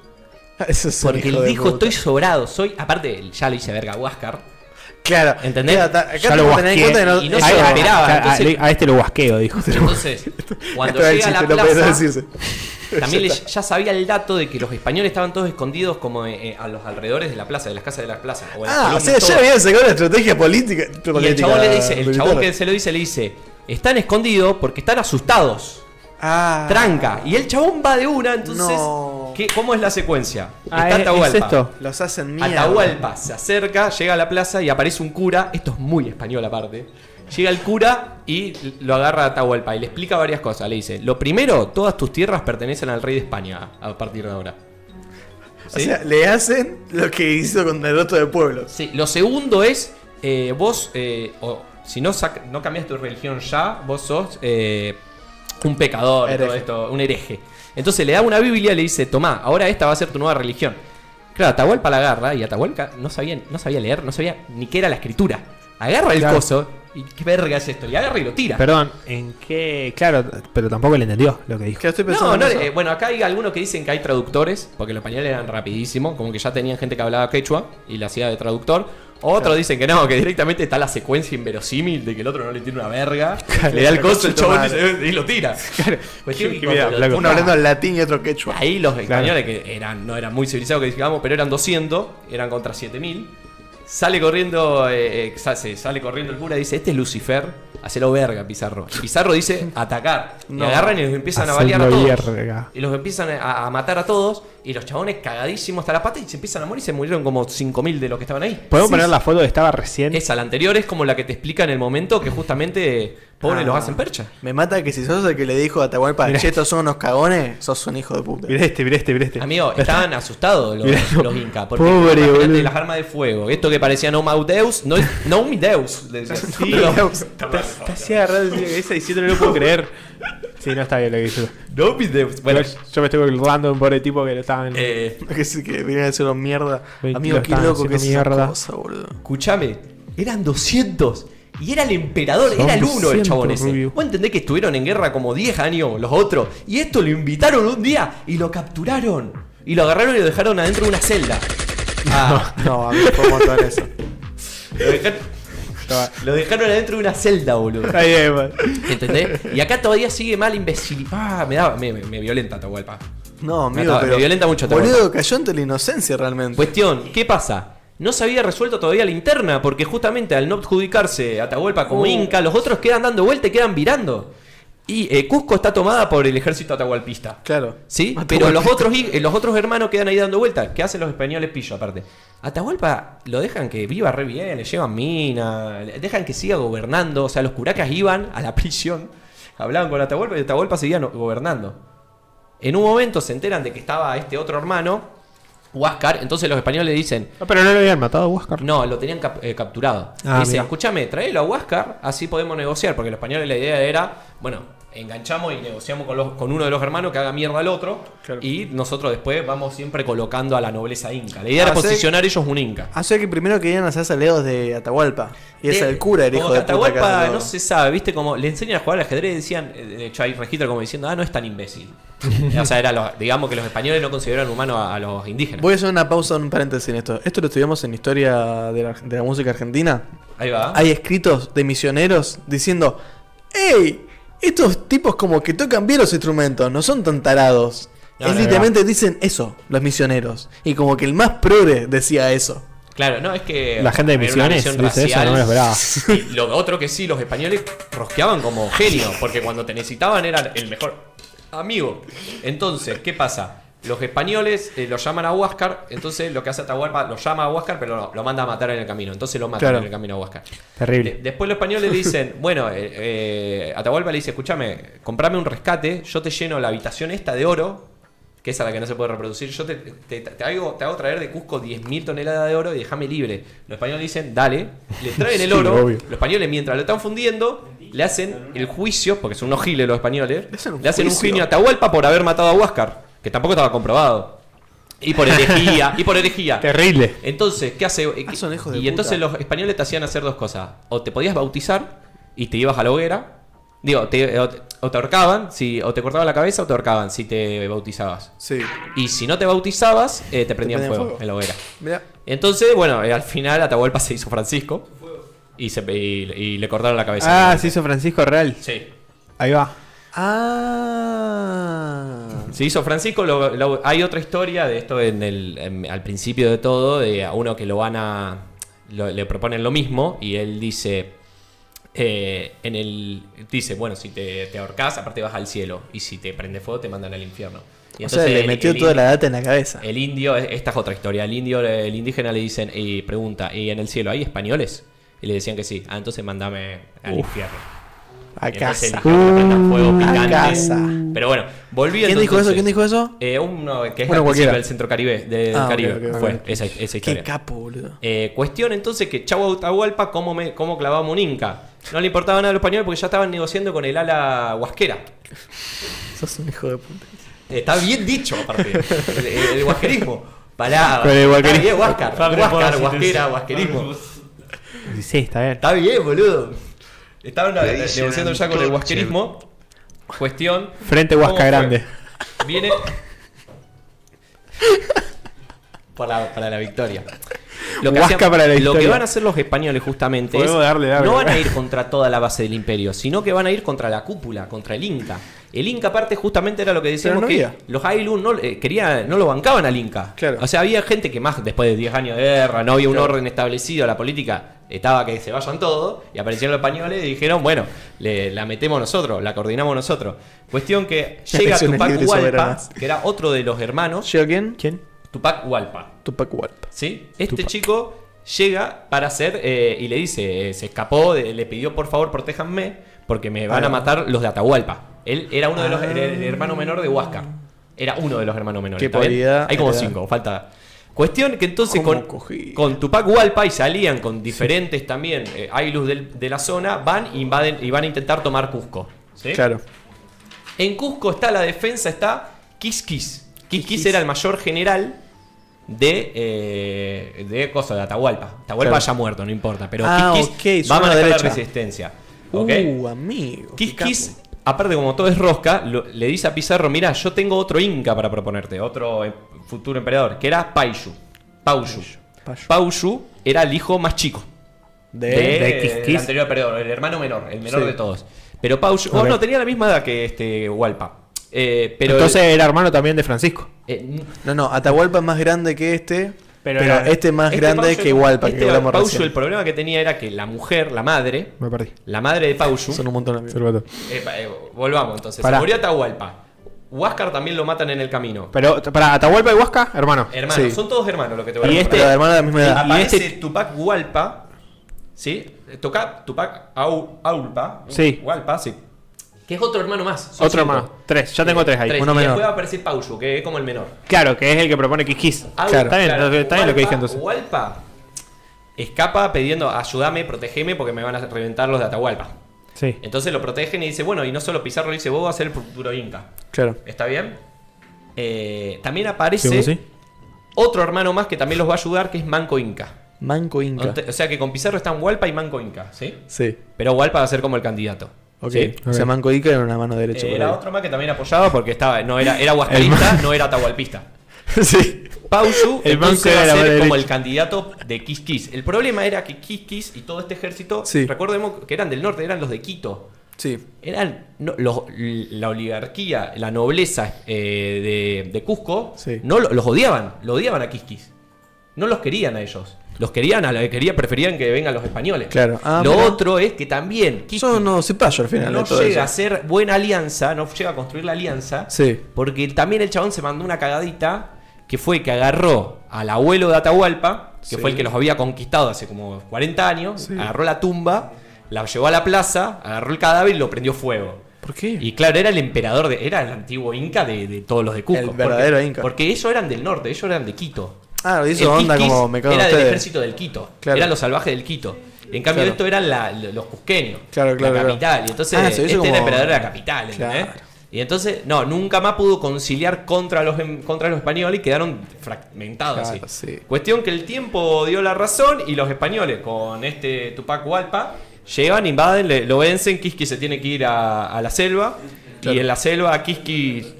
Eso es un
Porque
hijo
él
de
dijo,
puta.
estoy sobrado, aparte, ya lo hice verga Huáscar.
Claro,
¿Entendés?
Claro, acá
Ya lo
tenemos que tener en
guasqué.
cuenta que
Y no se lo
a,
esperaba,
a-
entonces-
a este lo guasqueo, dijo.
Entonces, cuando
Esto era el
llega a la
chiste, no podía
plaza,
decirse.
también ya sabía el dato de que los españoles estaban todos escondidos como a los alrededores de la plaza, de las casas de la plaza. O en las
Ah, o
columnas,
sea,
todo.
ya habían sacado la estrategia política.
Y el chabón le dice, el chabón que se lo dice, le dice, están escondidos porque están asustados.
Ah,
Tranca. Y el chabón va de una, entonces,
No.
¿cómo es la secuencia?
Ah,
Está
¿es
Atahualpa.
esto?
los hacen mierda.
Atahualpa se acerca, llega a la plaza y aparece un cura. Esto es muy español aparte. Llega el cura y lo agarra a Atahualpa y le explica varias cosas. Le dice, lo primero, todas tus tierras pertenecen al rey de España a partir de ahora.
O sea, le hacen lo que hizo con el resto de pueblos.
Sí, lo segundo es, vos, si no cambias tu religión ya, vos sos un pecador,
Hereje.
todo esto, un hereje. Entonces le da una Biblia y le dice, tomá, ahora esta va a ser tu nueva religión. Claro, Atahualpa la agarra y Atahualpa no sabía leer, no sabía ni qué era la escritura. Agarra el
Claro.
coso y qué verga es esto, y agarra y lo tira.
Perdón, ¿en qué? Claro, pero tampoco le entendió lo que dijo.
Que estoy pensando
No,
en eso.
bueno, acá hay algunos que dicen que hay traductores, porque los españoles eran rapidísimos, como que ya tenían gente que hablaba quechua y la hacía de traductor. Otros dicen que no, que directamente está la secuencia inverosímil de que el otro no le tira una verga. Le da el coso, el chabón dice, y lo tira. Cuestión que cuando lo
Uno hablando en latín y otro quechua.
ahí los españoles, que no eran muy civilizados, que digamos, pero eran 200, eran contra 7000. Sale corriendo, sale corriendo el cura y dice, este es Lucifer, hacelo verga, Pizarro. Y Pizarro dice, atacar. Y agarran y los empiezan a balear a todos. Y los empiezan a matar a todos. Y los chabones cagadísimos hasta la pata y se empiezan a morir. Se murieron como 5000 de los que estaban ahí.
¿Podemos poner la foto que estaba recién?
Esa, la anterior es como la que te explica en el momento que justamente pobres los hacen percha.
Me mata que si sos el que le dijo a Atahualpa, che, estos son unos cagones, sos un hijo de puta.
Mirá este.
Amigo, estaban asustados los incas. Porque
Pobre,
imagínate
boludo.
las armas de fuego. Esto que parecía no mau Deus, no mi Deus. le decían.
Sí, está así agarrado de la cabeza diciendo no lo puedo creer. Sí, no está bien lo que hizo.
No mi Deus. Bueno,
Yo me estoy colgando de un pobre tipo que lo estaban.
Que sí, que vienen a hacerlo mierda. Amigo,
Lo
qué
estaban
loco que es
haciendo
esa
mierda.
cosa, boludo.
escúchame, eran 200. Y era el emperador,
Son
era el uno el
200,
chabón ese.
Rubio.
Vos entendés que estuvieron en guerra como 10 años los otros. Y esto lo invitaron un día y lo capturaron. Y lo agarraron y lo dejaron adentro de una celda. Ah,
No, a mí fue montar eso.
lo dejaron adentro de una celda, boludo.
Está bien, man.
¿Entendés? Y acá todavía sigue mal imbécil. Me violenta Atahualpa.
No, amigo,
Me
pero.
violenta mucho Atahualpa.
Boludo, cayó ante la inocencia realmente.
Cuestión, ¿qué pasa? No se había resuelto todavía la interna, porque justamente al no adjudicarse Atahualpa como inca, los otros quedan dando vuelta y quedan virando. Y Cusco está tomada por el ejército atahualpista.
Claro.
¿Sí? Pero los otros hermanos quedan ahí dando vuelta. ¿Qué hacen los españoles pillo aparte? Atahualpa lo dejan que viva re bien, le llevan mina, dejan que siga gobernando. O sea, los curacas iban a la prisión, hablaban con Atahualpa y Atahualpa seguía gobernando. En un momento se enteran de que estaba este otro hermano, Huáscar, entonces los españoles dicen,
No, pero no lo habían matado a Huáscar.
no, lo tenían capturado.
Ah,
Y dice,
mira.
escúchame, traelo a Huáscar, así podemos negociar, porque los españoles la idea era, bueno, enganchamos y negociamos con uno de los hermanos que haga mierda al otro,
Claro.
y nosotros después vamos siempre colocando a la nobleza inca. La idea era
Ah, sí.
posicionar ellos un inca.
O sea que primero querían hacerse aliados de Atahualpa. Y ese es el cura, el hijo
como
de
que
puta. que
Atahualpa
hace todo.
no se sabe, viste, como le enseñan a jugar al ajedrez y decían, de hecho hay registro como diciendo, no es tan imbécil. O sea, digamos que los españoles no consideran humanos a los indígenas.
Voy a hacer una pausa, un paréntesis en esto. Esto lo estudiamos en historia de la música argentina.
Ahí va.
Hay escritos de misioneros diciendo: ¡Ey! Estos tipos como que tocan bien los instrumentos, no son tan tarados.
No,
Es
no,
literalmente dicen eso, los misioneros. Y como que el más progre decía eso.
Claro, no, es que
La gente de
era una
Misiones
visión
dice eso, no me lo esperaba.
Y lo otro que sí, los españoles rosqueaban como genios, porque cuando te necesitaban eran el mejor amigo. Entonces, ¿qué pasa? Los españoles lo llaman a Huáscar, entonces lo que hace Atahualpa, lo llama a Huáscar, pero lo manda a matar en el camino. Entonces lo matan
Claro.
en el camino a Huáscar.
Terrible.
Después los españoles le dicen, bueno, Atahualpa le dice, escúchame, comprame un rescate, yo te lleno la habitación esta de oro, que es a la que no se puede reproducir, yo te hago traer de Cusco 10.000 toneladas de oro y déjame libre. Los españoles dicen, dale, le traen el
Sí,
oro,
obvio.
los españoles mientras lo están fundiendo, le hacen el juicio, porque son unos giles los españoles, le hacen un
juicio?
juicio a Atahualpa por haber matado a Huáscar, que tampoco estaba comprobado. Y por herejía,
Terrible.
Entonces, ¿qué hace?
son hijos de
Y entonces
puta.
los españoles te hacían hacer dos cosas. O te podías bautizar y te ibas a la hoguera. Digo, o te ahorcaban, o te cortaban la cabeza o te ahorcaban si te bautizabas.
Sí.
Y si no te bautizabas, te prendían
prendían
fuego
fuego.
en la hoguera.
Mirá.
Entonces, bueno, al final Atahualpa se hizo Francisco y le cortaron la cabeza.
Ah, se hizo Francisco Real.
Sí.
Ahí va.
Ah.
Se hizo Francisco. Hay otra historia de esto al principio de todo, de a uno que le proponen lo mismo y él dice, bueno, si te ahorcás, aparte vas al cielo, y si te prende fuego te mandan al infierno. Y
O sea, le metió toda la data en la cabeza.
El indio, esta es otra historia, el indígena le dicen y pregunta, ¿y en el cielo hay españoles? Y le decían que sí. Ah, entonces mandame al infierno.
A
Y entonces
casa.
eligieron que prendan fuego
A
picante.
casa.
Pero bueno, volviendo.
¿Quién dijo eso?
entonces.
¿Quién dijo eso?
Uno que es
Bueno,
al principio
cualquiera.
del centro Caribe, del
Ah, ok,
Caribe.
ok,
fue
ok.
esa
Qué
historia.
capo, boludo.
Cuestión entonces que Chau Atahualpa, ¿cómo clavábamos un inca? No le importaba nada a los españoles porque ya estaban negociando con el ala huasquera.
Sos un hijo de puta.
Está bien dicho, aparte. El huasquerismo. Pará.
Con el huasquerismo.
Está bien, Huáscar, huasquera, huasquerismo.
Sí, está bien.
Está bien, boludo. Estaban negociando ya con el huasquerismo. Cuestión.
Frente
¿cómo
Huasca
fue?
Grande.
Viene. para la victoria. lo que,
Huasca para la
lo que
historia.
van a hacer los españoles justamente es,
Podemos darle.
no van a ir contra toda la base del imperio, sino que van a ir contra la cúpula, contra el Inca. El Inca aparte justamente era lo que decíamos,
Pero no
que
había.
los Ailun no lo bancaban al Inca.
Claro.
O sea, había gente que más después de 10 años de guerra, no había un orden establecido, la política estaba que se vayan todos, y aparecieron los españoles y dijeron, bueno, la metemos nosotros, la coordinamos nosotros. Cuestión que llega
Elecciones
Tupac
libres y
Hualpa,
soberanas.
que era otro de los hermanos,
¿Llega quién?
¿Quién?
Tupac Hualpa.
Tupac Hualpa.
¿Sí? Este chico llega para hacer y le dice, se escapó, le pidió por favor protéjanme porque me van a matar los de Atahualpa. Él era uno de los el hermano menor de Huáscar. Era uno de los hermanos menores.
Qué
¿está bien?
podría
Hay como
heredar.
5, falta. Cuestión que entonces
¿Cómo cogí?
con Tupac Hualpa y salían con diferentes también Ailus de la zona, van e invaden y van a intentar tomar Cusco. ¿Sí?
Claro.
En Cusco está la defensa, está Quisquis. Quisquis era el mayor general de cosas de Atahualpa. Atahualpa
Claro.
ya muerto, no importa, pero
Ok,
Quisquis
su
va a
mano
manejar la
derecha.
resistencia. ¿Ok?
Amigo. qué
Quisquis,
capo.
aparte como todo es rosca, le dice a Pizarro, mira, yo tengo otro inca para proponerte, otro futuro emperador, que era Paishu. Paushu. Paushu era el hijo más chico
de Quisquis.
del anterior emperador, el hermano menor, el menor
Sí.
de todos. Pero Paushu,
Ok.
no, tenía la misma edad que este Hualpa. Pero
Entonces era hermano también de Francisco.
No, Atahualpa es más grande que este.
Pero
Pero,
era-
este es más
este
grande
Paushu-
que Hualpa,
este
que hablamos
Paushu,
recién.
el problema que tenía era que la mujer, la madre
Me perdí.
de Paushu,
Son un montón de amigos.
Se lo mató.
volvamos entonces,
Pará.
se murió Atahualpa. Huáscar también lo matan en el camino.
Pero para Atahualpa y Huasca, hermano.
Hermanos,
Sí.
son todos hermanos lo que te voy a
Y
contar.
este-
Pero hermano de la misma edad.
Aparece Tupac Hualpa, ¿sí? Tupac Aulpa,
Sí.
Hualpa, sí. Que es otro hermano más. son
Otro
cinco.
hermano. 3. Ya tengo 3 ahí.
Tres.
Uno
Y
menor.
después va a aparecer Paushu, que es como el menor.
Claro, que es el que propone Quisquis.
Claro,
Está bien, está bien lo que dije entonces.
Hualpa escapa pidiendo, ayúdame, protegeme porque me van a reventar los de Atahualpa.
Sí.
Entonces lo protegen y dice, bueno, y no solo Pizarro le dice, vos vas a ser el futuro Inca.
Claro.
¿Está bien? También aparece
Sí.
otro hermano más que también los va a ayudar, que es Manco Inca.
Manco Inca.
O sea que con Pizarro están Hualpa y Manco Inca, ¿sí?
Sí.
Pero Hualpa va a ser como el candidato.
Ok.
¿sí?
O sea, Manco Inca era una mano derecha. por
Era
ahí.
otro más que también apoyaba porque era huascarista, no era atahualpista.
Sí.
Paushu
El
entonces
banco
va a
era la
ser
mano
como
derecha.
el candidato de Quisquis. El problema era que Quisquis y todo este ejército,
Sí.
recordemos que eran del norte, eran los de Quito.
Sí.
Eran la oligarquía, la nobleza de Cusco,
Sí.
los odiaban a Quisquis. No los querían a ellos. Los querían, preferían que vengan los españoles.
Claro. Ah,
Lo
mira.
otro es que también Quisquis
Son unos cipayos al final.
no
de todo
llega a
eso.
ser buena alianza, no llega a construir la alianza,
Sí.
porque también el chabón se mandó una cagadita que fue que agarró al abuelo de Atahualpa, que
Sí.
fue el que los había conquistado hace como 40 años,
Sí.
agarró la tumba, la llevó a la plaza, agarró el cadáver y lo prendió fuego.
¿Por qué?
Y claro, era el emperador, era el antiguo inca de todos los de Cusco.
El verdadero
porque,
inca.
Porque ellos eran del norte, ellos eran de Quito.
Ah, lo hizo
El
onda
Quisquis
como me cago en
era del
ustedes.
ejército del Quito.
Claro.
Eran los salvajes del Quito. En cambio,
Claro.
esto eran los cusqueños.
Claro,
la
claro.
capital. Y entonces,
Ah, se hizo
este
como-
era emperador de la capital. ¿entendés?
Claro.
Y entonces, nunca más pudo conciliar contra los españoles y quedaron fragmentados
Claro,
así.
sí.
Cuestión que el tiempo dio la razón y los españoles, con este Tupac Hualpa, llegan, invaden, lo vencen. Quisquis se tiene que ir a la selva.
Claro.
Y en la selva, Quisquis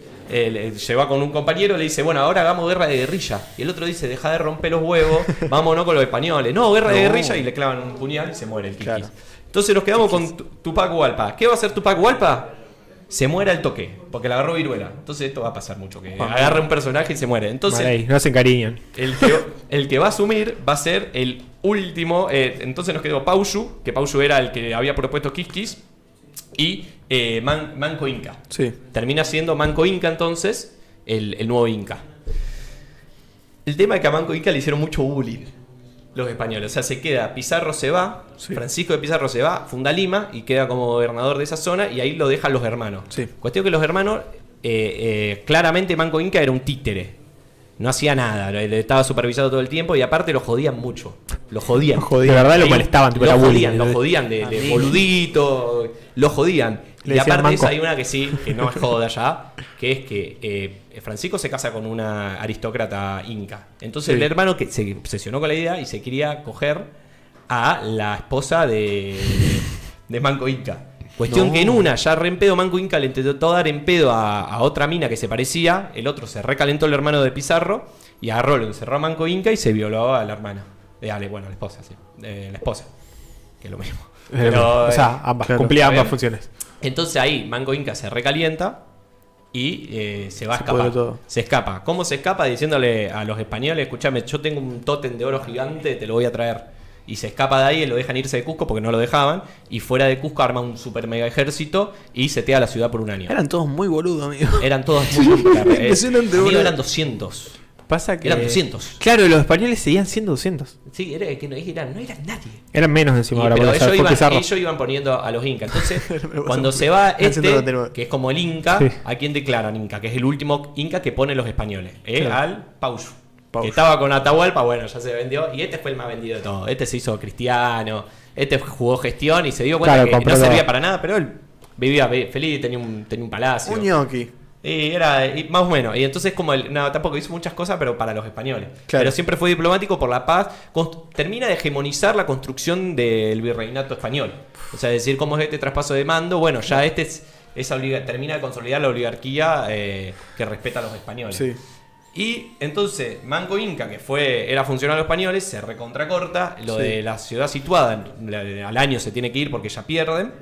lleva con un compañero, le dice, bueno, ahora hagamos guerra de guerrilla. Y el otro dice, deja de romper los huevos, vámonos con los españoles. No, guerra de
No.
guerrilla, y le clavan un puñal y se muere el Quisquis.
Claro.
Entonces nos quedamos con Tupac Hualpa. ¿Qué va a hacer Tupac Hualpa? Se muere al toque, porque le agarró viruela. Entonces esto va a pasar mucho, que agarra un personaje y se muere. Entonces
Malay, no se encariñan.
el que va a asumir va a ser el último. Entonces nos quedó Paushu, que Paushu era el que había propuesto Quisquis, y Manco Inca.
Sí.
Termina siendo Manco Inca entonces el nuevo Inca. El tema es que a Manco Inca le hicieron mucho bullying los españoles. O sea, se queda, Pizarro se va,
Sí.
Francisco de Pizarro se va, funda Lima y queda como gobernador de esa zona y ahí lo dejan los hermanos.
Sí.
Cuestión que los hermanos, claramente Manco Inca era un títere. No hacía nada, le estaba supervisado todo el tiempo y aparte lo jodían mucho. Lo jodían.
De verdad lo molestaban, tipo,
lo
era bullying.
jodían, lo jodían de boludito, lo jodían.
Le
Y
decían
aparte de eso
manco.
hay una que sí, que no es joda ya, que es que Francisco se casa con una aristócrata inca. Entonces
Sí.
el hermano que se obsesionó con la idea y se quería coger a la esposa de Manco Inca. Cuestión
No.
que en una, ya re en pedo, Manco Inca le intentó dar en pedo a otra mina que se parecía, el otro se recalentó el hermano de Pizarro y agarró, lo encerró a Manco Inca y se violó a la hermana. Bueno, la esposa, sí. La esposa, que es lo mismo.
O sea, ambas,
claro,
cumplía
está
ambas
bien.
funciones.
Entonces ahí Manco Inca se recalienta y se va a
Se
escapar.
pudre todo.
Se escapa. ¿Cómo se escapa? Diciéndole a los españoles, escúchame, yo tengo un tótem de oro gigante, te lo voy a traer. Y se escapa de ahí y lo dejan irse de Cusco porque no lo dejaban. Y fuera de Cusco arma un super mega ejército y setea la ciudad por un año.
Eran todos muy boludos, amigo.
Eran todos muy
Impresionante,
amigo,
boludo.
eran 200.
Pasa que.
Eran 200.
Claro, los españoles seguían siendo 200.
Sí, que no eran nadie.
Eran menos encima
Y,
ahora,
pero
porque fue Pizarro.
ellos iban poniendo a los incas. Entonces, cuando se va
Eran 199.
que es como el inca,
Sí.
¿a quién declaran inca? Que es el último inca que ponen los españoles.
Claro.
Al Pauyu.
Pauyu.
Que estaba con Atahualpa, bueno, ya se vendió. Y este fue el más vendido de todos. Este se hizo cristiano. Este jugó gestión y se dio cuenta
Claro,
que
compró
no servía
todo.
para nada, pero él vivía feliz, tenía un palacio.
Un ñoqui.
Y era más o menos. Y entonces como no, tampoco hizo muchas cosas, pero para los españoles.
Claro.
Pero siempre fue diplomático por la paz. Termina de hegemonizar la construcción del virreinato español. O sea, decir cómo es este traspaso de mando. Bueno, ya termina de consolidar la oligarquía que respeta a los españoles.
Sí.
Y entonces Manco Inca, que era funcional a los españoles, se recontracorta. Lo
Sí.
de la ciudad situada al año se tiene que ir porque ya pierden.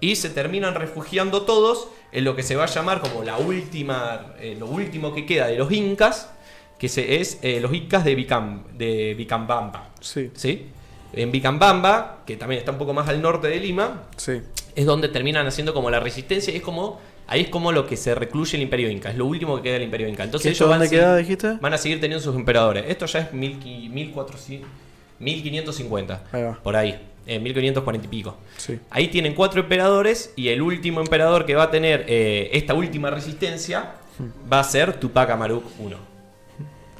Y se terminan refugiando todos en lo que se va a llamar como lo último que queda de los incas, que es los incas de Vicambamba.
Sí.
¿Sí? En Vicambamba, que también está un poco más al norte de Lima,
Sí.
es donde terminan haciendo como la resistencia y ahí es como lo que se recluye el Imperio Inca, es lo último que queda del Imperio Inca. Entonces
¿Esto dónde queda, dijiste?
van a seguir teniendo sus emperadores. Esto ya es 1550,
Ahí va.
por ahí, 1540 y pico.
Sí.
Ahí tienen 4 emperadores y el último emperador que va a tener esta última resistencia va a ser Tupac Amaru I.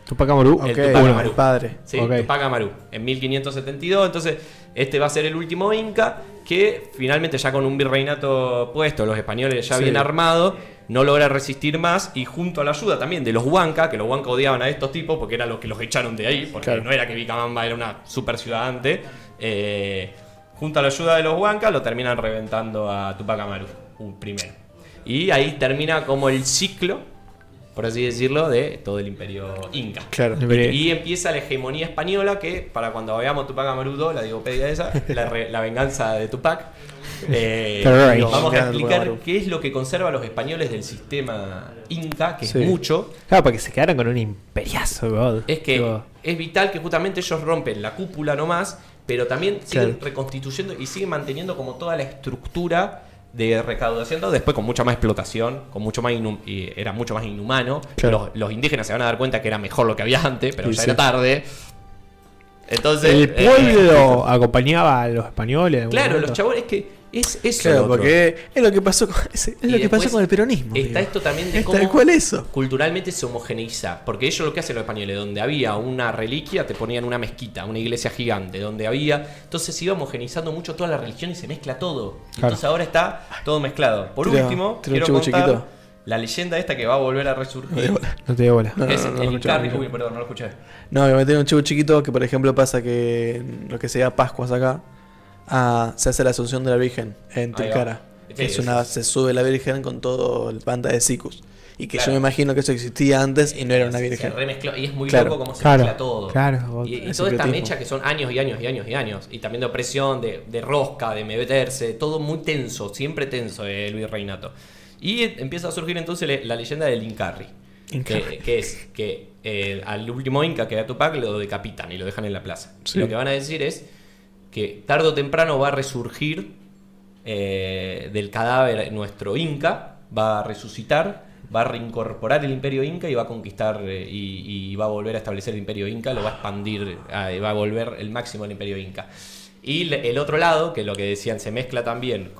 Tupac Amaru.
El
Ok,
Tupac
bueno,
Amaru.
el padre.
Sí,
Ok.
Tupac Amaru, en 1572. Entonces, este va a ser el último inca que finalmente ya con un virreinato puesto, los españoles ya
Sí.
bien armados, no logra resistir más y junto a la ayuda también de los huancas, que los huancas odiaban a estos tipos porque era los que los echaron de ahí, porque
Claro.
no era que Vicabamba era una super ciudad antes, junto a la ayuda de los huancas lo terminan reventando a Tupac Amaru primero. Y ahí termina como el ciclo, por así decirlo, de todo el imperio inca.
Claro.
Y empieza la hegemonía española que, para cuando veamos Tupac Amaru II, la digopedia esa, la venganza de Tupac,
Terror.
vamos a
Tupac
explicar
Amaru.
qué es lo que conserva a los españoles del sistema inca, que
Sí.
es mucho.
Claro, porque se quedaron con un imperiazo, God.
Es que
Tipo,
es vital que justamente ellos rompen la cúpula nomás, pero también siguen
Claro.
reconstituyendo y siguen manteniendo como toda la estructura de recaudación, todo después con mucha más explotación, con mucho más y era mucho más inhumano.
Claro.
Los indígenas se van a dar cuenta que era mejor lo que había antes, pero
Sí,
ya
sí.
era tarde. Entonces,
el pueblo acompañaba a los españoles. en algún
claro,
momento.
los chabones es que es eso.
Claro,
lo otro.
porque es lo que pasó con, es
Y
lo que
después
pasó con el peronismo.
Está
digo.
esto también de
Es
cómo
tal cual eso.
culturalmente se homogeneiza. Porque ellos lo que hacen los españoles, donde había una reliquia, te ponían una mezquita, una iglesia gigante, donde había. Entonces se iba homogeneizando mucho toda la religión y se mezcla todo.
Claro.
Entonces ahora está todo mezclado. Por
Tira-
último,
tira un
quiero
chivo
contar
chiquito.
la leyenda esta que va a volver a resurgir.
No te dio bola.
No,
Es
no, no,
el
no,
Incarri.
no.
Uy, perdón, no lo escuché.
No, me metí en un chivo chiquito que, por ejemplo, pasa que en lo que sea Pascuas acá, se hace la Asunción de la Virgen en
Ahí
Tilcara.
va.
Que
Sí,
se sube la Virgen con todo el banda de Sikus. Y que
Claro.
yo me imagino que eso existía antes y no era una
Se
Virgen.
remezcló y es muy
Claro.
loco cómo se
Claro.
mezcla todo.
Claro.
Y
El
toda esta
secretismo.
mecha que son años y años y años y años. Y también de opresión, de rosca, de meterse, todo muy tenso, siempre tenso el virreinato. Y empieza a surgir entonces la leyenda del Incarri.
Incarri.
Que es que al último Inca que era Tupac lo decapitan y lo dejan en la plaza.
Sí.
Y lo que van a decir es que tarde o temprano va a resurgir del cadáver nuestro Inca, va a resucitar, va a reincorporar el imperio Inca y va a conquistar y va a volver a establecer el imperio Inca, lo va a expandir, va a volver el máximo del imperio Inca. Y el otro lado, que lo que decían se mezcla también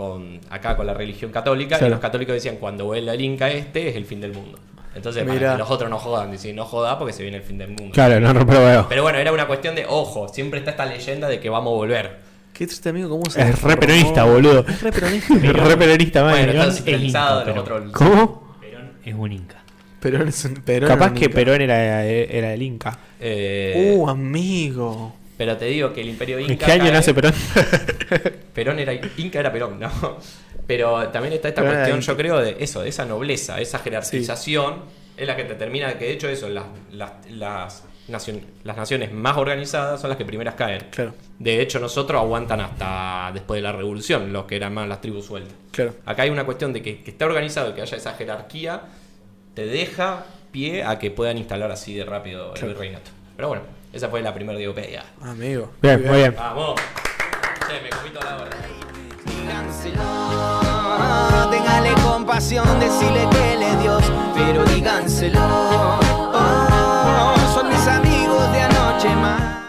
acá con la religión católica,
Claro.
y los católicos decían cuando vuelva el Inca es el fin del mundo. Entonces, para
Mirá.
que los otros no jodan, dicen no joda porque se viene el fin del mundo.
Claro, no romper huevo.
Pero bueno, era una cuestión de ojo, siempre está esta leyenda de que vamos a volver.
Qué triste, amigo, cómo se.
Es re peronista, boludo.
Es re peronista.
Es re peronista, man.
Bueno, está
Perón es
centralizado en
Inca,
el otro.
¿Cómo?
Perón es un Inca.
Perón es un Perón.
Capaz
era un
que
Inca.
Perón era el Inca.
Amigo.
Pero te digo que el imperio Inca.
¿En qué año
cae-
nace Perón?
Perón era Inca, era Perón, ¿no? Pero también está esta
Perón era
cuestión,
Inca.
yo creo, de eso, de esa nobleza, esa jerarquización, es la que te termina, que de hecho eso, las las naciones más organizadas son las que primeras caen.
Claro.
De hecho, nosotros aguantan hasta después de la revolución, los que eran más las tribus sueltas.
Claro.
Acá hay una cuestión de que esté organizado y que haya esa jerarquía, te deja pie a que puedan instalar así de rápido el virreinato. Pero bueno, esa fue la primera Diopedia.
Amigo.
Bien, muy bien.
¡Vamos! Che, me comí toda la hora.
Díganselo, téngale compasión, decirle que él es Dios, pero díganselo, son mis amigos de anoche más.